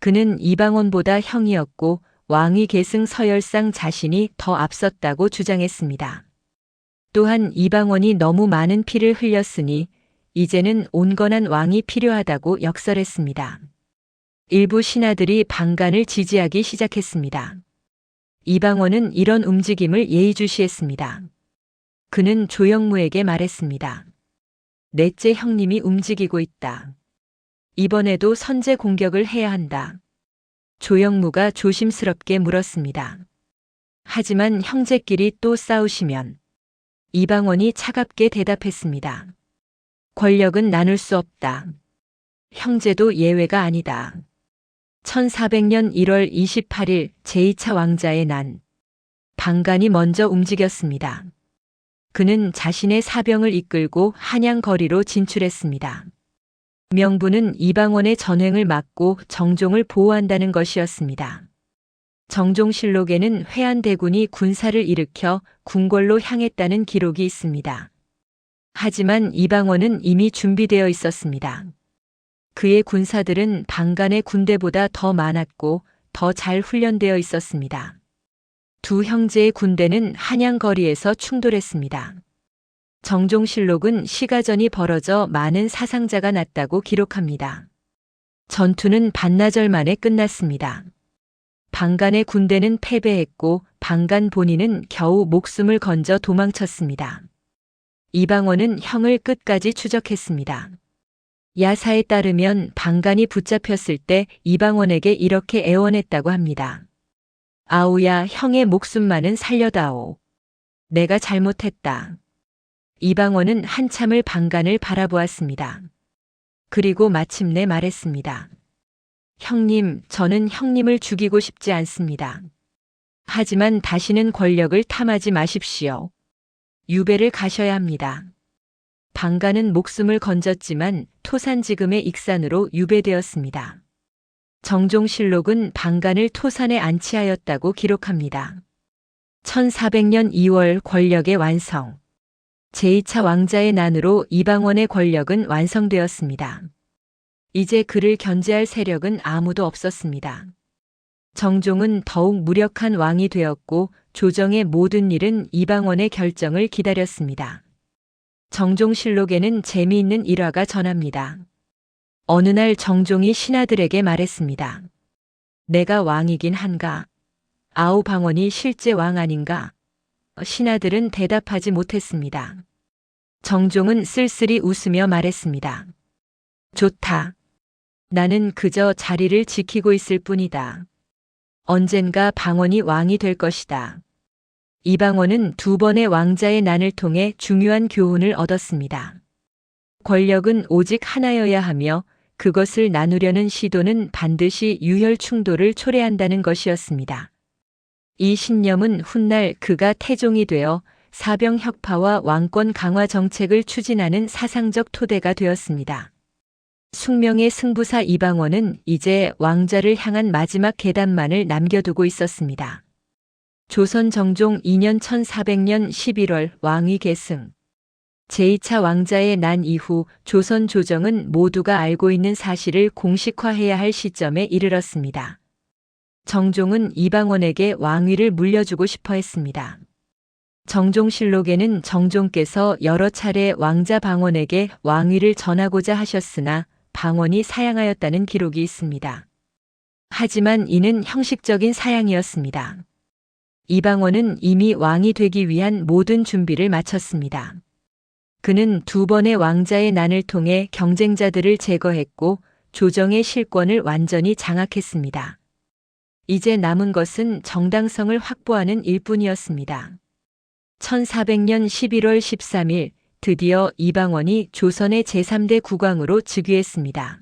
그는 이방원보다 형이었고 왕위 계승 서열상 자신이 더 앞섰다고 주장했습니다. 또한 이방원이 너무 많은 피를 흘렸으니 이제는 온건한 왕이 필요하다고 역설했습니다. 일부 신하들이 방간을 지지하기 시작했습니다. 이방원은 이런 움직임을 예의주시했습니다. 그는 조영무에게 말했습니다. 넷째 형님이 움직이고 있다. 이번에도 선제 공격을 해야 한다. 조영무가 조심스럽게 물었습니다. 하지만 형제끼리 또 싸우시면? 이방원이 차갑게 대답했습니다. 권력은 나눌 수 없다. 형제도 예외가 아니다. 1400년 1월 28일 제2차 왕자의 난. 방간이 먼저 움직였습니다. 그는 자신의 사병을 이끌고 한양 거리로 진출했습니다. 명분은 이방원의 전횡을 막고 정종을 보호한다는 것이었습니다. 정종실록에는 회안대군이 군사를 일으켜 궁궐로 향했다는 기록이 있습니다. 하지만 이방원은 이미 준비되어 있었습니다. 그의 군사들은 방간의 군대보다 더 많았고 더 잘 훈련되어 있었습니다. 두 형제의 군대는 한양거리에서 충돌했습니다. 정종실록은 시가전이 벌어져 많은 사상자가 났다고 기록합니다. 전투는 반나절 만에 끝났습니다. 방간의 군대는 패배했고 방간 본인은 겨우 목숨을 건져 도망쳤습니다. 이방원은 형을 끝까지 추적했습니다. 야사에 따르면 방간이 붙잡혔을 때 이방원에게 이렇게 애원했다고 합니다. 아우야, 형의 목숨만은 살려다오. 내가 잘못했다. 이방원은 한참을 방간을 바라보았습니다. 그리고 마침내 말했습니다. 형님, 저는 형님을 죽이고 싶지 않습니다. 하지만 다시는 권력을 탐하지 마십시오. 유배를 가셔야 합니다. 방간은 목숨을 건졌지만 토산지금의 익산으로 유배되었습니다. 정종실록은 방간을 토산에 안치하였다고 기록합니다. 1400년 2월 권력의 완성. 제2차 왕자의 난으로 이방원의 권력은 완성되었습니다. 이제 그를 견제할 세력은 아무도 없었습니다. 정종은 더욱 무력한 왕이 되었고 조정의 모든 일은 이방원의 결정을 기다렸습니다. 정종실록에는 재미있는 일화가 전합니다. 어느 날 정종이 신하들에게 말했습니다. 내가 왕이긴 한가? 아우 방원이 실제 왕 아닌가? 신하들은 대답하지 못했습니다. 정종은 쓸쓸히 웃으며 말했습니다. 좋다. 나는 그저 자리를 지키고 있을 뿐이다. 언젠가 방원이 왕이 될 것이다. 이방원은 두 번의 왕자의 난을 통해 중요한 교훈을 얻었습니다. 권력은 오직 하나여야 하며 그것을 나누려는 시도는 반드시 유혈 충돌을 초래한다는 것이었습니다. 이 신념은 훗날 그가 태종이 되어 사병 혁파와 왕권 강화 정책을 추진하는 사상적 토대가 되었습니다. 숙명의 승부사 이방원은 이제 왕자를 향한 마지막 계단만을 남겨두고 있었습니다. 조선 정종 2년 1400년 11월 왕위 계승. 제2차 왕자의 난 이후 조선 조정은 모두가 알고 있는 사실을 공식화해야 할 시점에 이르렀습니다. 정종은 이방원에게 왕위를 물려주고 싶어 했습니다. 정종실록에는 정종께서 여러 차례 왕자 방원에게 왕위를 전하고자 하셨으나 방원이 사양하였다는 기록이 있습니다. 하지만 이는 형식적인 사양이었습니다. 이방원은 이미 왕이 되기 위한 모든 준비를 마쳤습니다. 그는 두 번의 왕자의 난을 통해 경쟁자들을 제거했고 조정의 실권을 완전히 장악했습니다. 이제 남은 것은 정당성을 확보하는 일뿐이었습니다. 1400년 11월 13일 드디어 이방원이 조선의 제3대 국왕으로 즉위했습니다.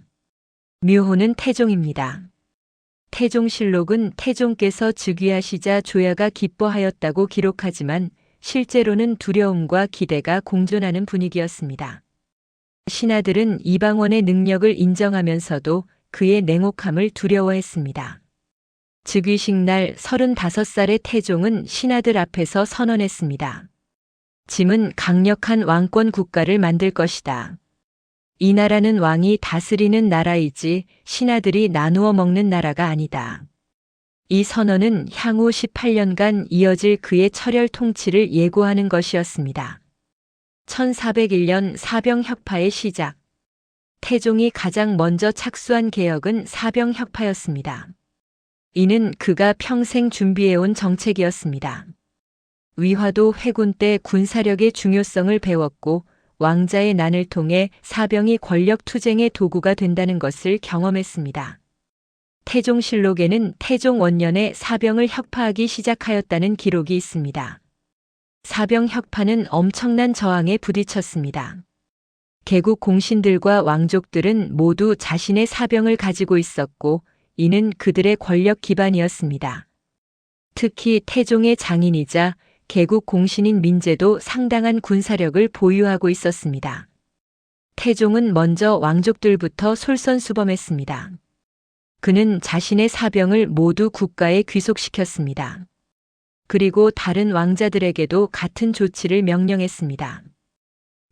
묘호는 태종입니다. 태종실록은 태종께서 즉위하시자 조야가 기뻐하였다고 기록하지만 실제로는 두려움과 기대가 공존하는 분위기였습니다. 신하들은 이방원의 능력을 인정하면서도 그의 냉혹함을 두려워했습니다. 즉위식 날 35살의 태종은 신하들 앞에서 선언했습니다. 짐은 강력한 왕권 국가를 만들 것이다. 이 나라는 왕이 다스리는 나라이지 신하들이 나누어 먹는 나라가 아니다. 이 선언은 향후 18년간 이어질 그의 철혈 통치를 예고하는 것이었습니다. 1401년 사병혁파의 시작. 태종이 가장 먼저 착수한 개혁은 사병혁파였습니다. 이는 그가 평생 준비해온 정책이었습니다. 위화도 회군 때 군사력의 중요성을 배웠고 왕자의 난을 통해 사병이 권력 투쟁의 도구가 된다는 것을 경험했습니다. 태종실록에는 태종 원년에 사병을 혁파하기 시작하였다는 기록이 있습니다. 사병 혁파는 엄청난 저항에 부딪혔습니다. 개국 공신들과 왕족들은 모두 자신의 사병을 가지고 있었고 이는 그들의 권력 기반이었습니다. 특히 태종의 장인이자 개국 공신인 민제도 상당한 군사력을 보유하고 있었습니다. 태종은 먼저 왕족들부터 솔선수범했습니다. 그는 자신의 사병을 모두 국가에 귀속시켰습니다. 그리고 다른 왕자들에게도 같은 조치를 명령했습니다.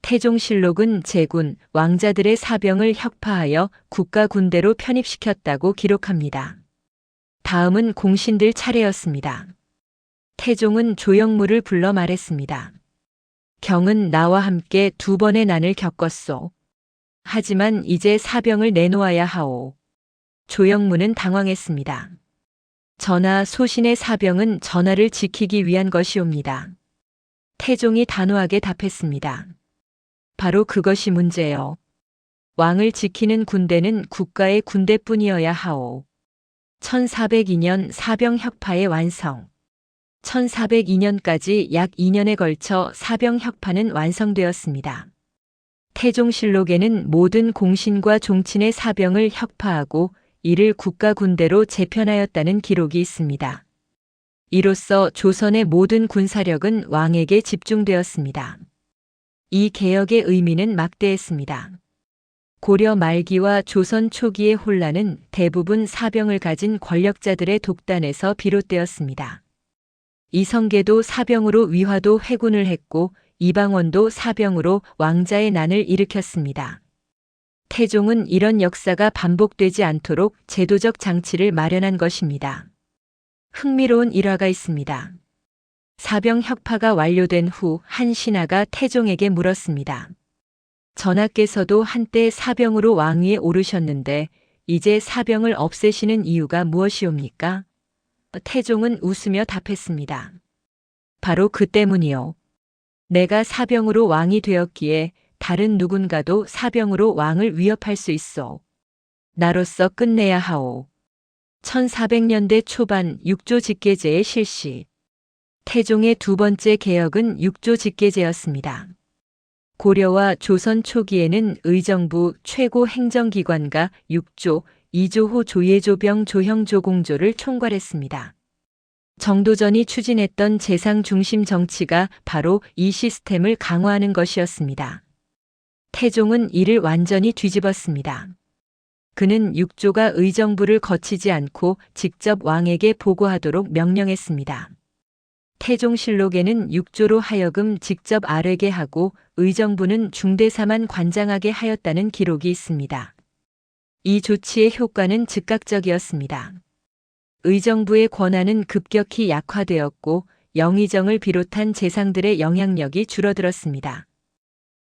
태종실록은 제군, 왕자들의 사병을 혁파하여 국가 군대로 편입시켰다고 기록합니다. 다음은 공신들 차례였습니다. 태종은 조영무를 불러 말했습니다. 경은 나와 함께 2번의 난을 겪었소. 하지만 이제 사병을 내놓아야 하오. 조영무는 당황했습니다. 전하, 소신의 사병은 전하를 지키기 위한 것이옵니다. 태종이 단호하게 답했습니다. 바로 그것이 문제요. 왕을 지키는 군대는 국가의 군대뿐이어야 하오. 1402년 사병 혁파의 완성. 1402년까지 약 2년에 걸쳐 사병 혁파는 완성되었습니다. 태종실록에는 모든 공신과 종친의 사병을 혁파하고 이를 국가 군대로 재편하였다는 기록이 있습니다. 이로써 조선의 모든 군사력은 왕에게 집중되었습니다. 이 개혁의 의미는 막대했습니다. 고려 말기와 조선 초기의 혼란은 대부분 사병을 가진 권력자들의 독단에서 비롯되었습니다. 이성계도 사병으로 위화도 회군을 했고 이방원도 사병으로 왕자의 난을 일으켰습니다. 태종은 이런 역사가 반복되지 않도록 제도적 장치를 마련한 것입니다. 흥미로운 일화가 있습니다. 사병 혁파가 완료된 후 한 신하가 태종에게 물었습니다. 전하께서도 한때 사병으로 왕위에 오르셨는데 이제 사병을 없애시는 이유가 무엇이옵니까? 태종은 웃으며 답했습니다. 바로 그 때문이요. 내가 사병으로 왕이 되었기에 다른 누군가도 사병으로 왕을 위협할 수 있어. 나로서 끝내야 하오. 1400년대 초반 육조 직계제의 실시. 태종의 2번째 개혁은 육조 직계제였습니다. 고려와 조선 초기에는 의정부 최고 행정기관과 육조, 이조호 조예조병 조형조공조를 총괄했습니다. 정도전이 추진했던 재상 중심 정치가 바로 이 시스템을 강화하는 것이었습니다. 태종은 이를 완전히 뒤집었습니다. 그는 육조가 의정부를 거치지 않고 직접 왕에게 보고하도록 명령했습니다. 태종실록에는 육조로 하여금 직접 아뢰게 하고 의정부는 중대사만 관장하게 하였다는 기록이 있습니다. 이 조치의 효과는 즉각적이었습니다. 의정부의 권한은 급격히 약화되었고 영의정을 비롯한 재상들의 영향력이 줄어들었습니다.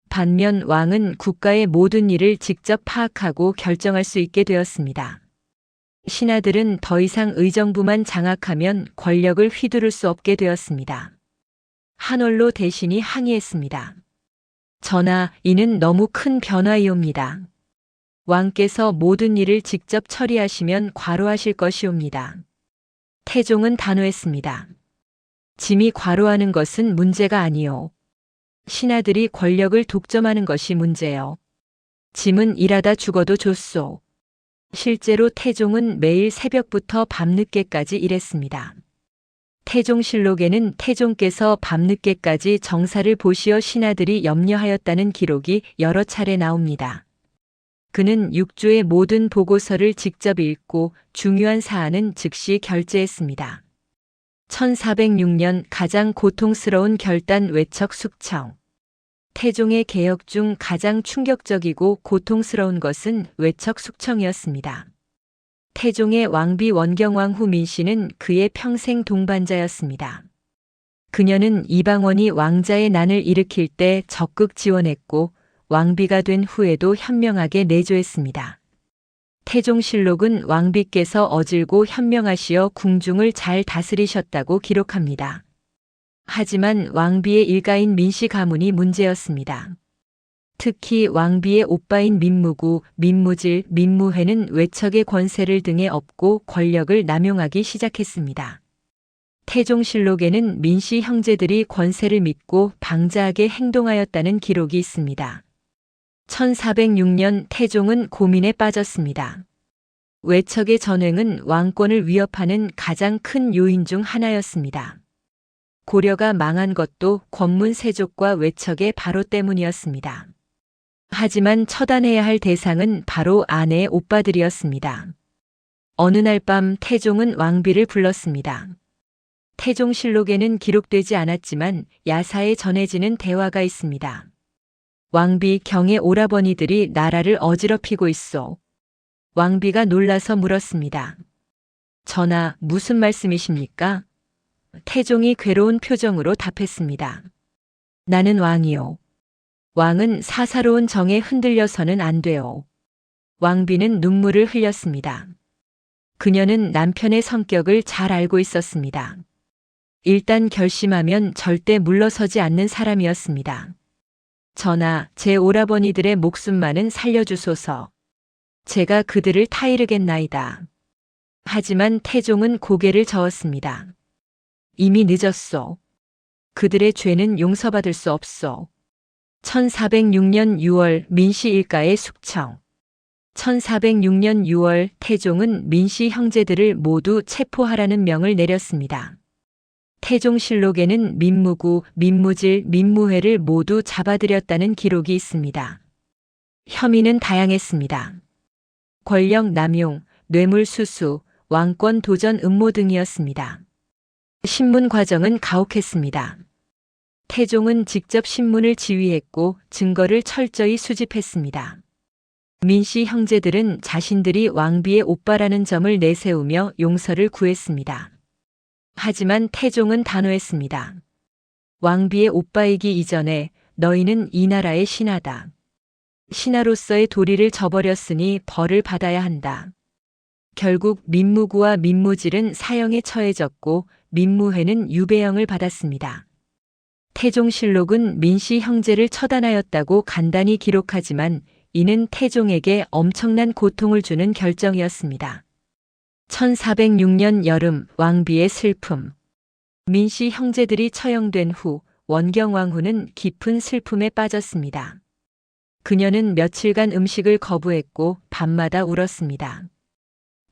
반면 왕은 국가의 모든 일을 직접 파악하고 결정할 수 있게 되었습니다. 신하들은 더 이상 의정부만 장악하면 권력을 휘두를 수 없게 되었습니다. 한올로 대신이 항의했습니다. 전하, 이는 너무 큰 변화이옵니다. 왕께서 모든 일을 직접 처리하시면 과로하실 것이옵니다. 태종은 단호했습니다. 짐이 과로하는 것은 문제가 아니오. 신하들이 권력을 독점하는 것이 문제요. 짐은 일하다 죽어도 좋소. 실제로 태종은 매일 새벽부터 밤늦게까지 일했습니다. 태종실록에는 태종께서 밤늦게까지 정사를 보시어 신하들이 염려하였다는 기록이 여러 차례 나옵니다. 그는 육조의 모든 보고서를 직접 읽고 중요한 사안은 즉시 결재했습니다. 1406년 가장 고통스러운 결단 외척 숙청. 태종의 개혁 중 가장 충격적이고 고통스러운 것은 외척 숙청이었습니다. 태종의 왕비 원경왕 후 민씨는 그의 평생 동반자였습니다. 그녀는 이방원이 왕자의 난을 일으킬 때 적극 지원했고 왕비가 된 후에도 현명하게 내조했습니다. 태종실록은 왕비께서 어질고 현명하시어 궁중을 잘 다스리셨다고 기록합니다. 하지만 왕비의 일가인 민씨 가문이 문제였습니다. 특히 왕비의 오빠인 민무구, 민무질, 민무회는 외척의 권세를 등에 업고 권력을 남용하기 시작했습니다. 태종실록에는 민씨 형제들이 권세를 믿고 방자하게 행동하였다는 기록이 있습니다. 1406년 태종은 고민에 빠졌습니다. 외척의 전횡은 왕권을 위협하는 가장 큰 요인 중 하나였습니다. 고려가 망한 것도 권문 세족과 외척의 바로 때문이었습니다. 하지만 처단해야 할 대상은 바로 아내의 오빠들이었습니다. 어느 날 밤 태종은 왕비를 불렀습니다. 태종실록에는 기록되지 않았지만 야사에 전해지는 대화가 있습니다. 왕비 경의 오라버니들이 나라를 어지럽히고 있소. 왕비가 놀라서 물었습니다. 전하, 무슨 말씀이십니까? 태종이 괴로운 표정으로 답했습니다. 나는 왕이요. 왕은 사사로운 정에 흔들려서는 안 돼요. 왕비는 눈물을 흘렸습니다. 그녀는 남편의 성격을 잘 알고 있었습니다. 일단 결심하면 절대 물러서지 않는 사람이었습니다. 전하, 제 오라버니들의 목숨만은 살려주소서. 제가 그들을 타이르겠나이다. 하지만 태종은 고개를 저었습니다. 이미 늦었소. 그들의 죄는 용서받을 수 없소. 1406년 6월 민씨 일가의 숙청. 1406년 6월 태종은 민씨 형제들을 모두 체포하라는 명을 내렸습니다. 태종실록에는 민무구, 민무질, 민무회를 모두 잡아들였다는 기록이 있습니다. 혐의는 다양했습니다. 권력 남용, 뇌물 수수, 왕권 도전 음모 등이었습니다. 신문 과정은 가혹했습니다. 태종은 직접 신문을 지휘했고 증거를 철저히 수집했습니다. 민씨 형제들은 자신들이 왕비의 오빠라는 점을 내세우며 용서를 구했습니다. 하지만 태종은 단호했습니다. 왕비의 오빠이기 이전에 너희는 이 나라의 신하다. 신하로서의 도리를 저버렸으니 벌을 받아야 한다. 결국 민무구와 민무질은 사형에 처해졌고 민무회는 유배형을 받았습니다. 태종실록은 민씨 형제를 처단하였다고 간단히 기록하지만 이는 태종에게 엄청난 고통을 주는 결정이었습니다. 1406년 여름 왕비의 슬픔. 민씨 형제들이 처형된 후 원경왕후는 깊은 슬픔에 빠졌습니다. 그녀는 며칠간 음식을 거부했고 밤마다 울었습니다.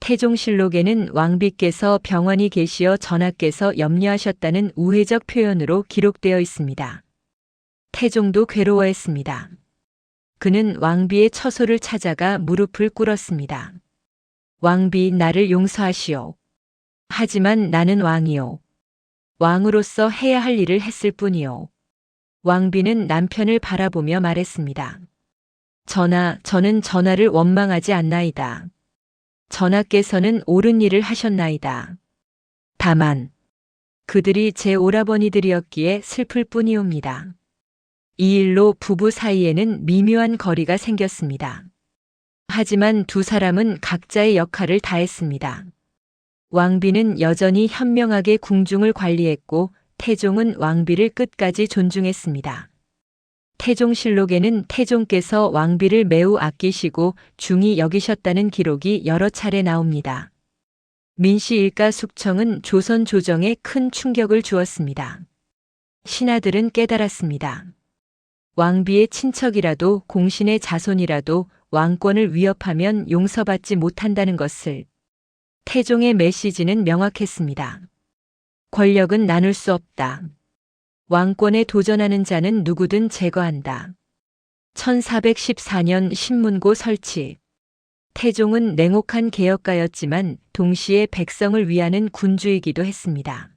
태종실록에는 왕비께서 병원이 계시어 전하께서 염려하셨다는 우회적 표현으로 기록되어 있습니다. 태종도 괴로워했습니다. 그는 왕비의 처소를 찾아가 무릎을 꿇었습니다. 왕비, 나를 용서하시오. 하지만 나는 왕이요. 왕으로서 해야 할 일을 했을 뿐이요. 왕비는 남편을 바라보며 말했습니다. 전하, 저는 전하를 원망하지 않나이다. 전하께서는 옳은 일을 하셨나이다. 다만 그들이 제 오라버니들이었기에 슬플 뿐이옵니다. 이 일로 부부 사이에는 미묘한 거리가 생겼습니다. 하지만 두 사람은 각자의 역할을 다했습니다. 왕비는 여전히 현명하게 궁중을 관리했고 태종은 왕비를 끝까지 존중했습니다. 태종실록에는 태종께서 왕비를 매우 아끼시고 중히 여기셨다는 기록이 여러 차례 나옵니다. 민씨 일가 숙청은 조선 조정에 큰 충격을 주었습니다. 신하들은 깨달았습니다. 왕비의 친척이라도 공신의 자손이라도 왕권을 위협하면 용서받지 못한다는 것을. 태종의 메시지는 명확했습니다. 권력은 나눌 수 없다. 왕권에 도전하는 자는 누구든 제거한다. 1414년 신문고 설치. 태종은 냉혹한 개혁가였지만 동시에 백성을 위하는 군주이기도 했습니다.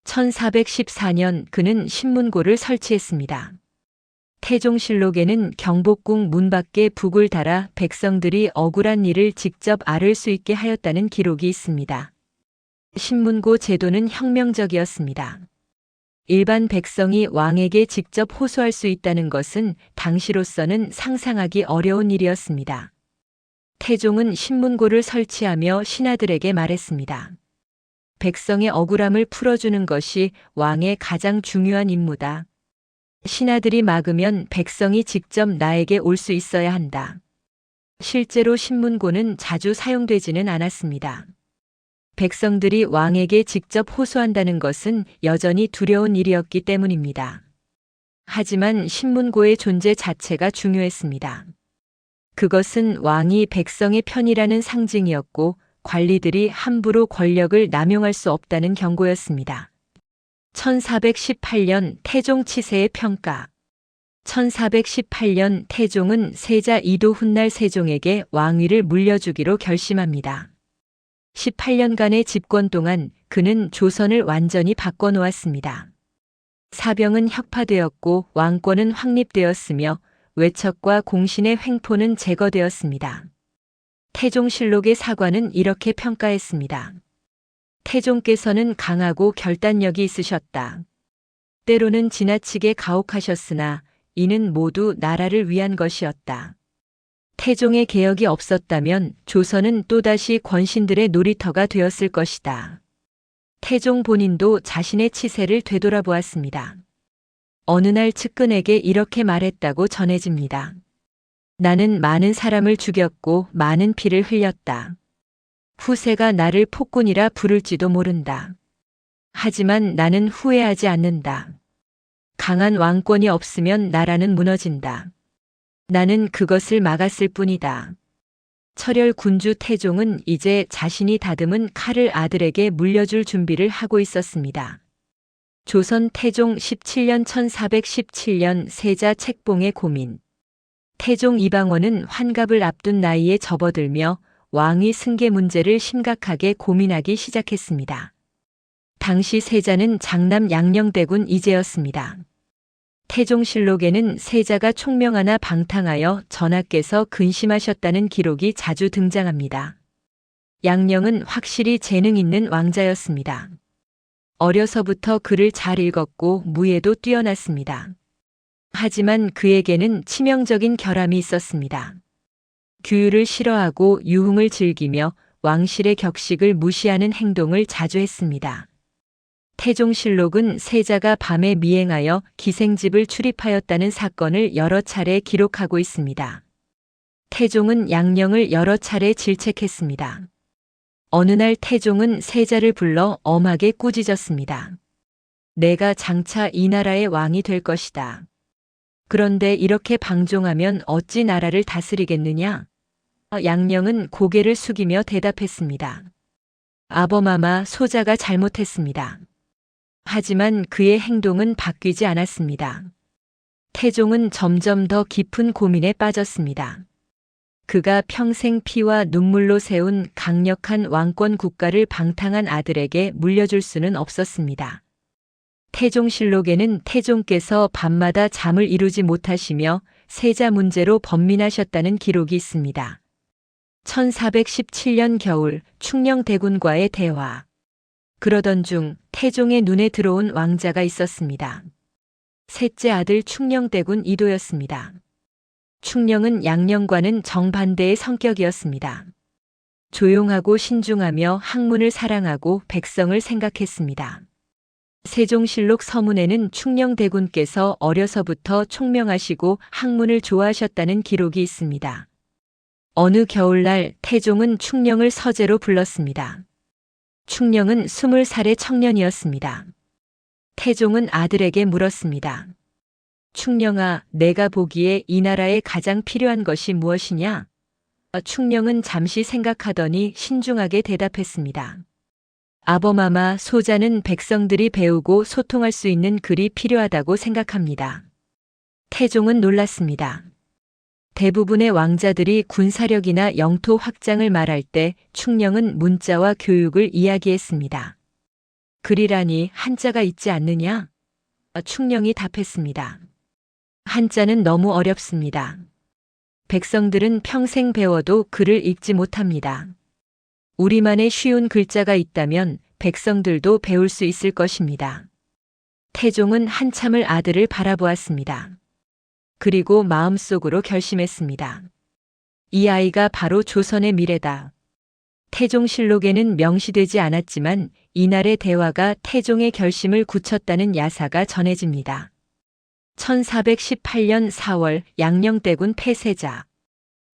1414년 그는 신문고를 설치했습니다. 태종실록에는 경복궁 문 밖에 북을 달아 백성들이 억울한 일을 직접 앓을 수 있게 하였다는 기록이 있습니다. 신문고 제도는 혁명적이었습니다. 일반 백성이 왕에게 직접 호소할 수 있다는 것은 당시로서는 상상하기 어려운 일이었습니다. 태종은 신문고를 설치하며 신하들에게 말했습니다. 백성의 억울함을 풀어주는 것이 왕의 가장 중요한 임무다. 신하들이 막으면 백성이 직접 나에게 올 수 있어야 한다. 실제로 신문고는 자주 사용되지는 않았습니다. 백성들이 왕에게 직접 호소한다는 것은 여전히 두려운 일이었기 때문입니다. 하지만 신문고의 존재 자체가 중요했습니다. 그것은 왕이 백성의 편이라는 상징이었고 관리들이 함부로 권력을 남용할 수 없다는 경고였습니다. 1418년 태종 치세의 평가. 1418년 태종은 세자 이도 훗날 세종에게 왕위를 물려주기로 결심합니다. 18년간의 집권 동안 그는 조선을 완전히 바꿔놓았습니다. 사병은 혁파되었고 왕권은 확립되었으며 외척과 공신의 횡포는 제거되었습니다. 태종실록의 사관은 이렇게 평가했습니다. 태종께서는 강하고 결단력이 있으셨다. 때로는 지나치게 가혹하셨으나 이는 모두 나라를 위한 것이었다. 태종의 개혁이 없었다면 조선은 또다시 권신들의 놀이터가 되었을 것이다. 태종 본인도 자신의 치세를 되돌아보았습니다. 어느 날 측근에게 이렇게 말했다고 전해집니다. 나는 많은 사람을 죽였고 많은 피를 흘렸다. 후세가 나를 폭군이라 부를지도 모른다. 하지만 나는 후회하지 않는다. 강한 왕권이 없으면 나라는 무너진다. 나는 그것을 막았을 뿐이다. 철혈 군주 태종은 이제 자신이 다듬은 칼을 아들에게 물려줄 준비를 하고 있었습니다. 조선 태종 17년 1417년 세자 책봉의 고민. 태종 이방원은 환갑을 앞둔 나이에 접어들며 왕위 승계 문제를 심각하게 고민하기 시작했습니다. 당시 세자는 장남 양녕대군 이제였습니다. 태종실록에는 세자가 총명 하나 방탕하여 전하께서 근심하셨다는 기록이 자주 등장합니다. 양녕은 확실히 재능 있는 왕자였습니다. 어려서부터 글을 잘 읽었고 무예도 뛰어났습니다. 하지만 그에게는 치명적인 결함이 있었습니다. 규율을 싫어하고 유흥을 즐기며 왕실의 격식을 무시하는 행동을 자주 했습니다. 태종실록은 세자가 밤에 미행하여 기생집을 출입하였다는 사건을 여러 차례 기록하고 있습니다. 태종은 양녕을 여러 차례 질책했습니다. 어느 날 태종은 세자를 불러 엄하게 꾸짖었습니다. 내가 장차 이 나라의 왕이 될 것이다. 그런데 이렇게 방종하면 어찌 나라를 다스리겠느냐? 양녕은 고개를 숙이며 대답했습니다. 아범아마 소자가 잘못했습니다. 하지만 그의 행동은 바뀌지 않았습니다. 태종은 점점 더 깊은 고민에 빠졌습니다. 그가 평생 피와 눈물로 세운 강력한 왕권 국가를 방탕한 아들에게 물려줄 수는 없었습니다. 태종실록에는 태종께서 밤마다 잠을 이루지 못하시며 세자 문제로 번민하셨다는 기록이 있습니다. 1417년 겨울 충녕대군과의 대화. 그러던 중 태종의 눈에 들어온 왕자가 있었습니다. 셋째 아들 충녕대군 이도였습니다. 충녕은 양녕과는 정반대의 성격이었습니다. 조용하고 신중하며 학문을 사랑하고 백성을 생각했습니다. 세종실록 서문에는 충녕대군께서 어려서부터 총명하시고 학문을 좋아하셨다는 기록이 있습니다. 어느 겨울날 태종은 충녕을 서재로 불렀습니다. 충녕은 20살의 청년이었습니다. 태종은 아들에게 물었습니다. 충녕아, 내가 보기에 이 나라에 가장 필요한 것이 무엇이냐? 충녕은 잠시 생각하더니 신중하게 대답했습니다. 아범아마, 소자는 백성들이 배우고 소통할 수 있는 글이 필요하다고 생각합니다. 태종은 놀랐습니다. 대부분의 왕자들이 군사력이나 영토 확장을 말할 때 충녕은 문자와 교육을 이야기했습니다. 글이라니 한자가 있지 않느냐? 충녕이 답했습니다. 한자는 너무 어렵습니다. 백성들은 평생 배워도 글을 읽지 못합니다. 우리만의 쉬운 글자가 있다면 백성들도 배울 수 있을 것입니다. 태종은 한참을 아들을 바라보았습니다. 그리고 마음속으로 결심했습니다. 이 아이가 바로 조선의 미래다. 태종실록에는 명시되지 않았지만 이날의 대화가 태종의 결심을 굳혔다는 야사가 전해집니다. 1418년 4월 양녕대군 폐세자.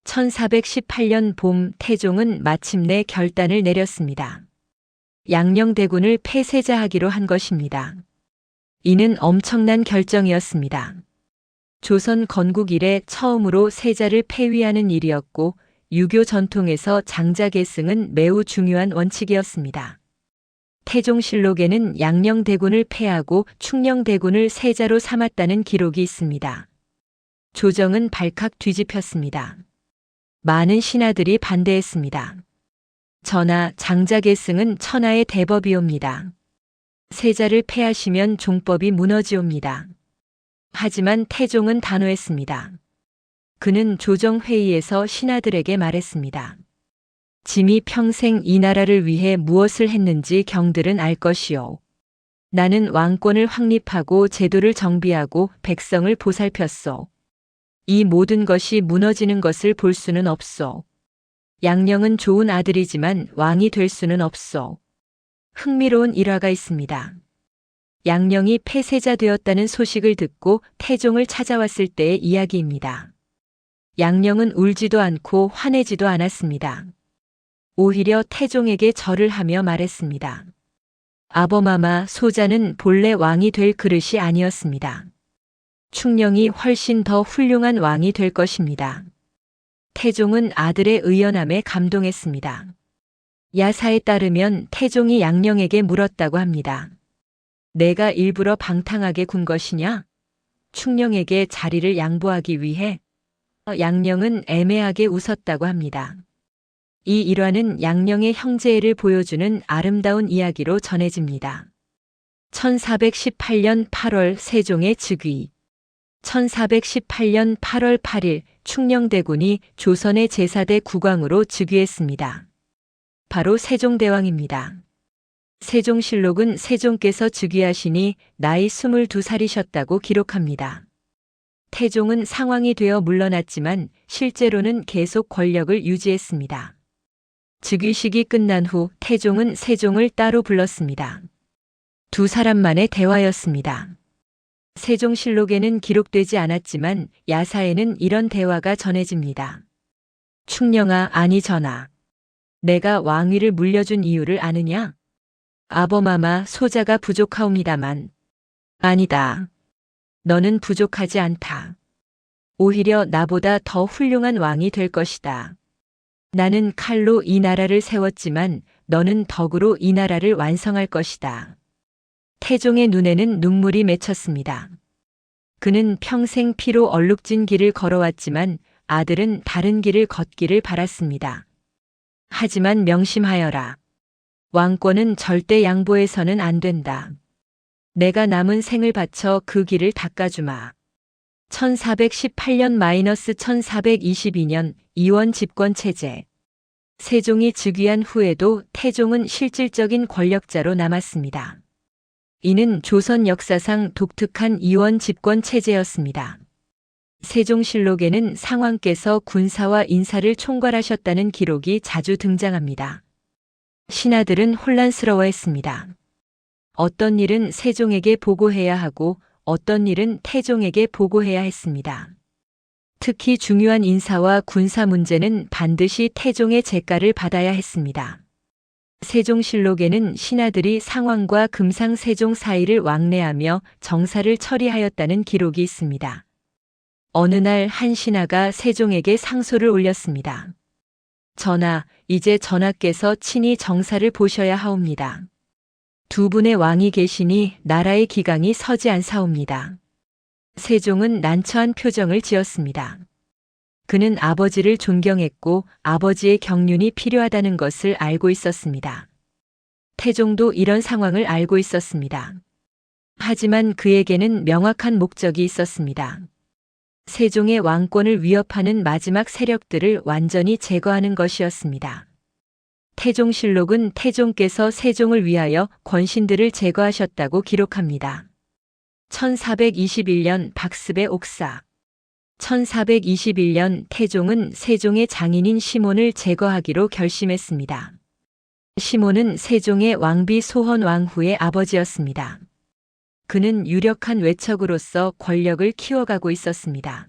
1418년 봄 태종은 마침내 결단을 내렸습니다. 양녕대군을 폐세자하기로 한 것입니다. 이는 엄청난 결정이었습니다. 조선 건국 이래 처음으로 세자를 폐위하는 일이었고 유교 전통에서 장자계승은 매우 중요한 원칙이었습니다. 태종실록에는 양녕대군을 폐하고 충녕대군을 세자로 삼았다는 기록이 있습니다. 조정은 발칵 뒤집혔습니다. 많은 신하들이 반대했습니다. 전하, 장자계승은 천하의 대법이옵니다. 세자를 패하시면 종법이 무너지옵니다. 하지만 태종은 단호했습니다. 그는 조정회의에서 신하들에게 말했습니다. 짐이 평생 이 나라를 위해 무엇을 했는지 경들은 알 것이오. 나는 왕권을 확립하고 제도를 정비하고 백성을 보살폈소. 이 모든 것이 무너지는 것을 볼 수는 없소. 양령은 좋은 아들이지만 왕이 될 수는 없소. 흥미로운 일화가 있습니다. 양령이 폐세자 되었다는 소식을 듣고 태종을 찾아왔을 때의 이야기입니다. 양령은 울지도 않고 화내지도 않았습니다. 오히려 태종에게 절을 하며 말했습니다. 아범아마, 소자는 본래 왕이 될 그릇이 아니었습니다. 충령이 훨씬 더 훌륭한 왕이 될 것입니다. 태종은 아들의 의연함에 감동했습니다. 야사에 따르면 태종이 양령에게 물었다고 합니다. 내가 일부러 방탕하게 군 것이냐? 충령에게 자리를 양보하기 위해? 양령은 애매하게 웃었다고 합니다. 이 일화는 양령의 형제애를 보여주는 아름다운 이야기로 전해집니다. 1418년 8월 세종의 즉위. 1418년 8월 8일 충녕대군이 조선의 제4대 국왕으로 즉위했습니다. 바로 세종대왕입니다. 세종실록은 세종께서 즉위하시니 나이 22살이셨다고 기록합니다. 태종은 상왕이 되어 물러났지만 실제로는 계속 권력을 유지했습니다. 즉위식이 끝난 후 태종은 세종을 따로 불렀습니다. 두 사람만의 대화였습니다. 세종실록에는 기록되지 않았지만 야사에는 이런 대화가 전해집니다. 충령아, 아니 전하. 내가 왕위를 물려준 이유를 아느냐? 아범아마, 소자가 부족하옵니다만. 아니다. 너는 부족하지 않다. 오히려 나보다 더 훌륭한 왕이 될 것이다. 나는 칼로 이 나라를 세웠지만 너는 덕으로 이 나라를 완성할 것이다. 태종의 눈에는 눈물이 맺혔습니다. 그는 평생 피로 얼룩진 길을 걸어왔지만 아들은 다른 길을 걷기를 바랐습니다. 하지만 명심하여라. 왕권은 절대 양보해서는 안 된다. 내가 남은 생을 바쳐 그 길을 닦아주마. 1418년-1422년 이원 집권 체제. 세종이 즉위한 후에도 태종은 실질적인 권력자로 남았습니다. 이는 조선 역사상 독특한 이원 집권 체제였습니다. 세종실록에는 상왕께서 군사와 인사를 총괄하셨다는 기록이 자주 등장합니다. 신하들은 혼란스러워했습니다. 어떤 일은 세종에게 보고해야 하고 어떤 일은 태종에게 보고해야 했습니다. 특히 중요한 인사와 군사 문제는 반드시 태종의 재가를 받아야 했습니다. 세종실록에는 신하들이 상왕과 금상세종 사이를 왕래하며 정사를 처리하였다는 기록이 있습니다. 어느 날 한 신하가 세종에게 상소를 올렸습니다. 전하, 이제 전하께서 친히 정사를 보셔야 하옵니다. 두 분의 왕이 계시니 나라의 기강이 서지 않사옵니다. 세종은 난처한 표정을 지었습니다. 그는 아버지를 존경했고 아버지의 경륜이 필요하다는 것을 알고 있었습니다. 태종도 이런 상황을 알고 있었습니다. 하지만 그에게는 명확한 목적이 있었습니다. 세종의 왕권을 위협하는 마지막 세력들을 완전히 제거하는 것이었습니다. 태종실록은 태종께서 세종을 위하여 권신들을 제거하셨다고 기록합니다. 1421년 박습의 옥사. 1421년 태종은 세종의 장인인 시몬을 제거하기로 결심했습니다. 시몬은 세종의 왕비 소헌 왕후의 아버지였습니다. 그는 유력한 외척으로서 권력을 키워가고 있었습니다.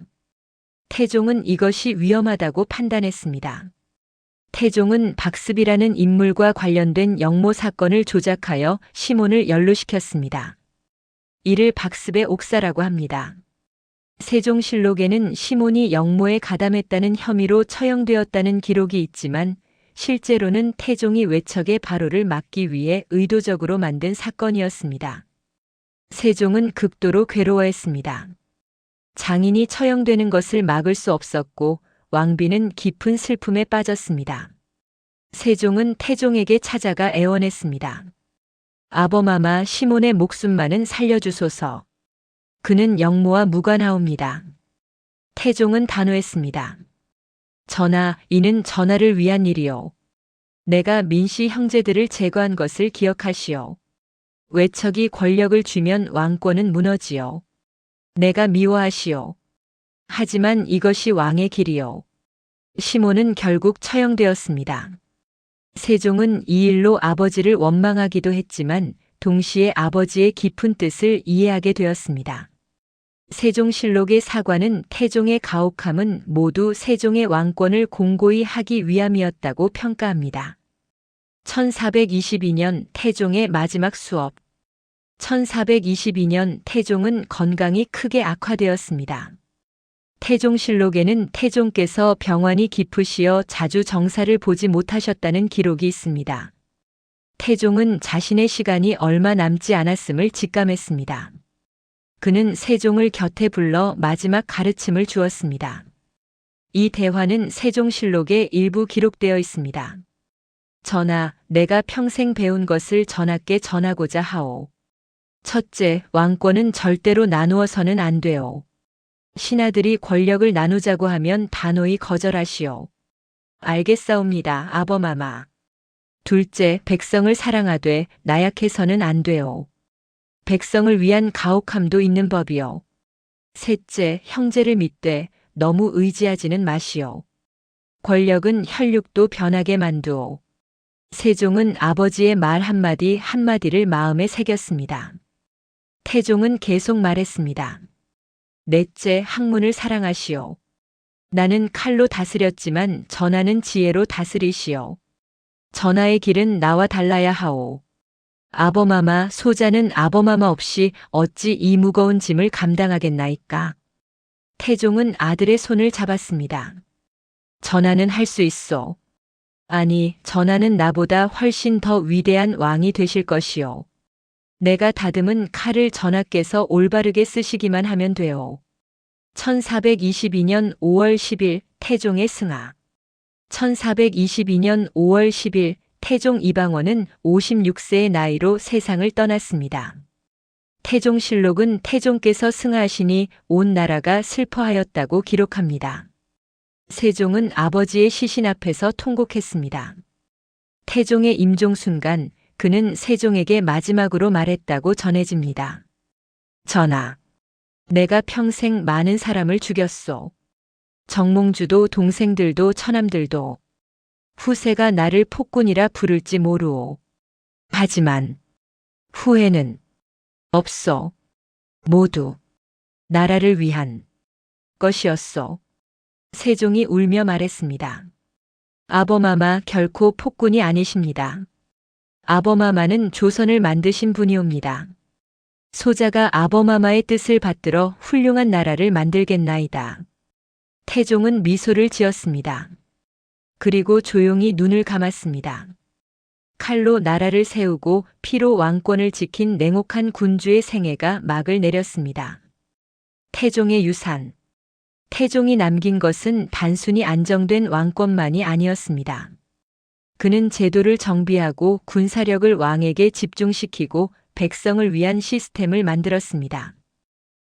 태종은 이것이 위험하다고 판단했습니다. 태종은 박습이라는 인물과 관련된 영모 사건을 조작하여 시몬을 연루시켰습니다. 이를 박습의 옥사라고 합니다. 세종실록에는 시몬이 영모에 가담했다는 혐의로 처형되었다는 기록이 있지만 실제로는 태종이 외척의 발호를 막기 위해 의도적으로 만든 사건이었습니다. 세종은 극도로 괴로워했습니다. 장인이 처형되는 것을 막을 수 없었고 왕비는 깊은 슬픔에 빠졌습니다. 세종은 태종에게 찾아가 애원했습니다. 아범아마 시몬의 목숨만은 살려주소서. 그는 영모와 무관하옵니다. 태종은 단호했습니다. 전하, 이는 전하를 위한 일이요. 내가 민씨 형제들을 제거한 것을 기억하시오. 외척이 권력을 쥐면 왕권은 무너지요. 내가 미워하시오. 하지만 이것이 왕의 길이요. 시몬은 결국 처형되었습니다. 세종은 이 일로 아버지를 원망하기도 했지만 동시에 아버지의 깊은 뜻을 이해하게 되었습니다. 세종실록의 사관은 태종의 가혹함은 모두 세종의 왕권을 공고히 하기 위함이었다고 평가합니다. 1422년 태종의 마지막 수업. 1422년 태종은 건강이 크게 악화되었습니다. 태종실록에는 태종께서 병환이 깊으시어 자주 정사를 보지 못하셨다는 기록이 있습니다. 태종은 자신의 시간이 얼마 남지 않았음을 직감했습니다. 그는 세종을 곁에 불러 마지막 가르침을 주었습니다. 이 대화는 세종실록에 일부 기록되어 있습니다. 전하, 내가 평생 배운 것을 전하께 전하고자 하오. 첫째, 왕권은 절대로 나누어서는 안 되오. 신하들이 권력을 나누자고 하면 단호히 거절하시오. 알겠사옵니다, 아범아마. 둘째, 백성을 사랑하되 나약해서는 안 되오. 백성을 위한 가혹함도 있는 법이요. 셋째, 형제를 믿되 너무 의지하지는 마시오. 권력은 혈육도 변하게 만두오. 세종은 아버지의 말 한마디 한마디를 마음에 새겼습니다. 태종은 계속 말했습니다. 넷째, 학문을 사랑하시오. 나는 칼로 다스렸지만 전하는 지혜로 다스리시오. 전하의 길은 나와 달라야 하오. 아범아마 소자는 아범아마 없이 어찌 이 무거운 짐을 감당하겠나이까. 태종은 아들의 손을 잡았습니다. 전하는 할 수 있소. 아니, 전하는 나보다 훨씬 더 위대한 왕이 되실 것이오. 내가 다듬은 칼을 전하께서 올바르게 쓰시기만 하면 돼요. 1422년 5월 10일 태종의 승하. 1422년 5월 10일 태종 이방원은 56세의 나이로 세상을 떠났습니다. 태종실록은 태종께서 승하하시니 온 나라가 슬퍼하였다고 기록합니다. 세종은 아버지의 시신 앞에서 통곡했습니다. 태종의 임종 순간 그는 세종에게 마지막으로 말했다고 전해집니다. 전하, 내가 평생 많은 사람을 죽였소. 정몽주도 동생들도 처남들도. 후세가 나를 폭군이라 부를지 모르오. 하지만 후회는 없소. 모두 나라를 위한 것이었소. 세종이 울며 말했습니다. 아범아마 결코 폭군이 아니십니다. 아범아마는 조선을 만드신 분이옵니다. 소자가 아범아마의 뜻을 받들어 훌륭한 나라를 만들겠나이다. 태종은 미소를 지었습니다. 그리고 조용히 눈을 감았습니다. 칼로 나라를 세우고 피로 왕권을 지킨 냉혹한 군주의 생애가 막을 내렸습니다. 태종의 유산. 태종이 남긴 것은 단순히 안정된 왕권만이 아니었습니다. 그는 제도를 정비하고 군사력을 왕에게 집중시키고 백성을 위한 시스템을 만들었습니다.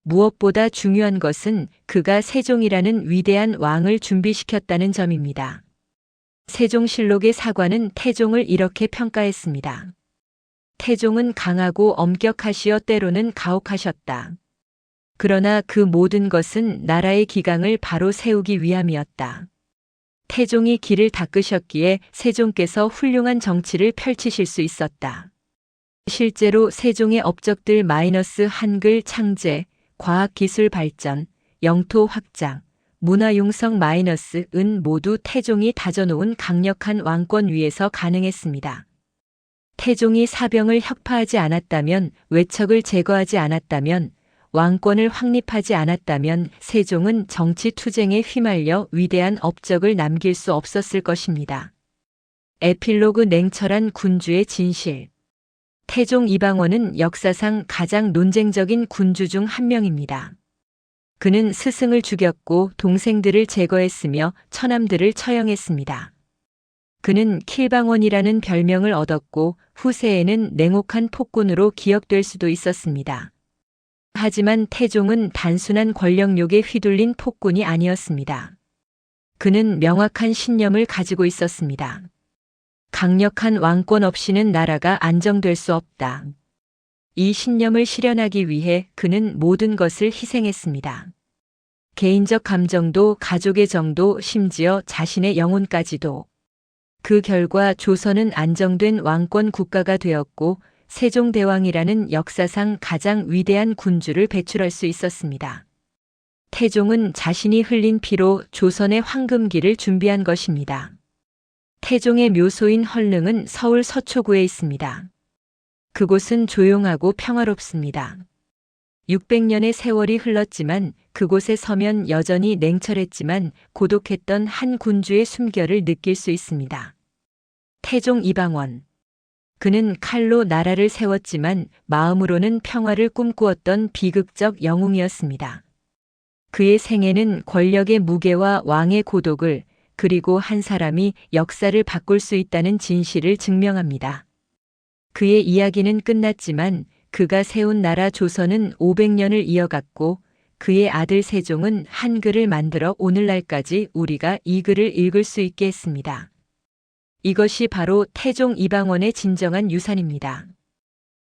무엇보다 중요한 것은 그가 세종이라는 위대한 왕을 준비시켰다는 점입니다. 세종실록의 사관은 태종을 이렇게 평가했습니다. 태종은 강하고 엄격하시어 때로는 가혹하셨다. 그러나 그 모든 것은 나라의 기강을 바로 세우기 위함이었다. 태종이 길을 닦으셨기에 세종께서 훌륭한 정치를 펼치실 수 있었다. 실제로 세종의 업적들 한글 창제, 과학기술 발전, 영토 확장, 문화융성 은 모두 태종이 다져놓은 강력한 왕권 위에서 가능했습니다. 태종이 사병을 혁파하지 않았다면, 외척을 제거하지 않았다면, 왕권을 확립하지 않았다면 세종은 정치 투쟁에 휘말려 위대한 업적을 남길 수 없었을 것입니다. 에필로그 냉철한 군주의 진실. 태종 이방원은 역사상 가장 논쟁적인 군주 중 한 명입니다. 그는 스승을 죽였고 동생들을 제거했으며 처남들을 처형했습니다. 그는 킬방원이라는 별명을 얻었고 후세에는 냉혹한 폭군으로 기억될 수도 있었습니다. 하지만 태종은 단순한 권력욕에 휘둘린 폭군이 아니었습니다. 그는 명확한 신념을 가지고 있었습니다. 강력한 왕권 없이는 나라가 안정될 수 없다. 이 신념을 실현하기 위해 그는 모든 것을 희생했습니다. 개인적 감정도, 가족의 정도, 심지어 자신의 영혼까지도. 그 결과 조선은 안정된 왕권 국가가 되었고 세종대왕이라는 역사상 가장 위대한 군주를 배출할 수 있었습니다. 태종은 자신이 흘린 피로 조선의 황금기를 준비한 것입니다. 태종의 묘소인 헐릉은 서울 서초구에 있습니다. 그곳은 조용하고 평화롭습니다. 600년의 세월이 흘렀지만 그곳에 서면 여전히 냉철했지만 고독했던 한 군주의 숨결을 느낄 수 있습니다. 태종 이방원. 그는 칼로 나라를 세웠지만 마음으로는 평화를 꿈꾸었던 비극적 영웅이었습니다. 그의 생애는 권력의 무게와 왕의 고독을, 그리고 한 사람이 역사를 바꿀 수 있다는 진실을 증명합니다. 그의 이야기는 끝났지만 그가 세운 나라 조선은 500년을 이어갔고 그의 아들 세종은 한글을 만들어 오늘날까지 우리가 이 글을 읽을 수 있게 했습니다. 이것이 바로 태종 이방원의 진정한 유산입니다.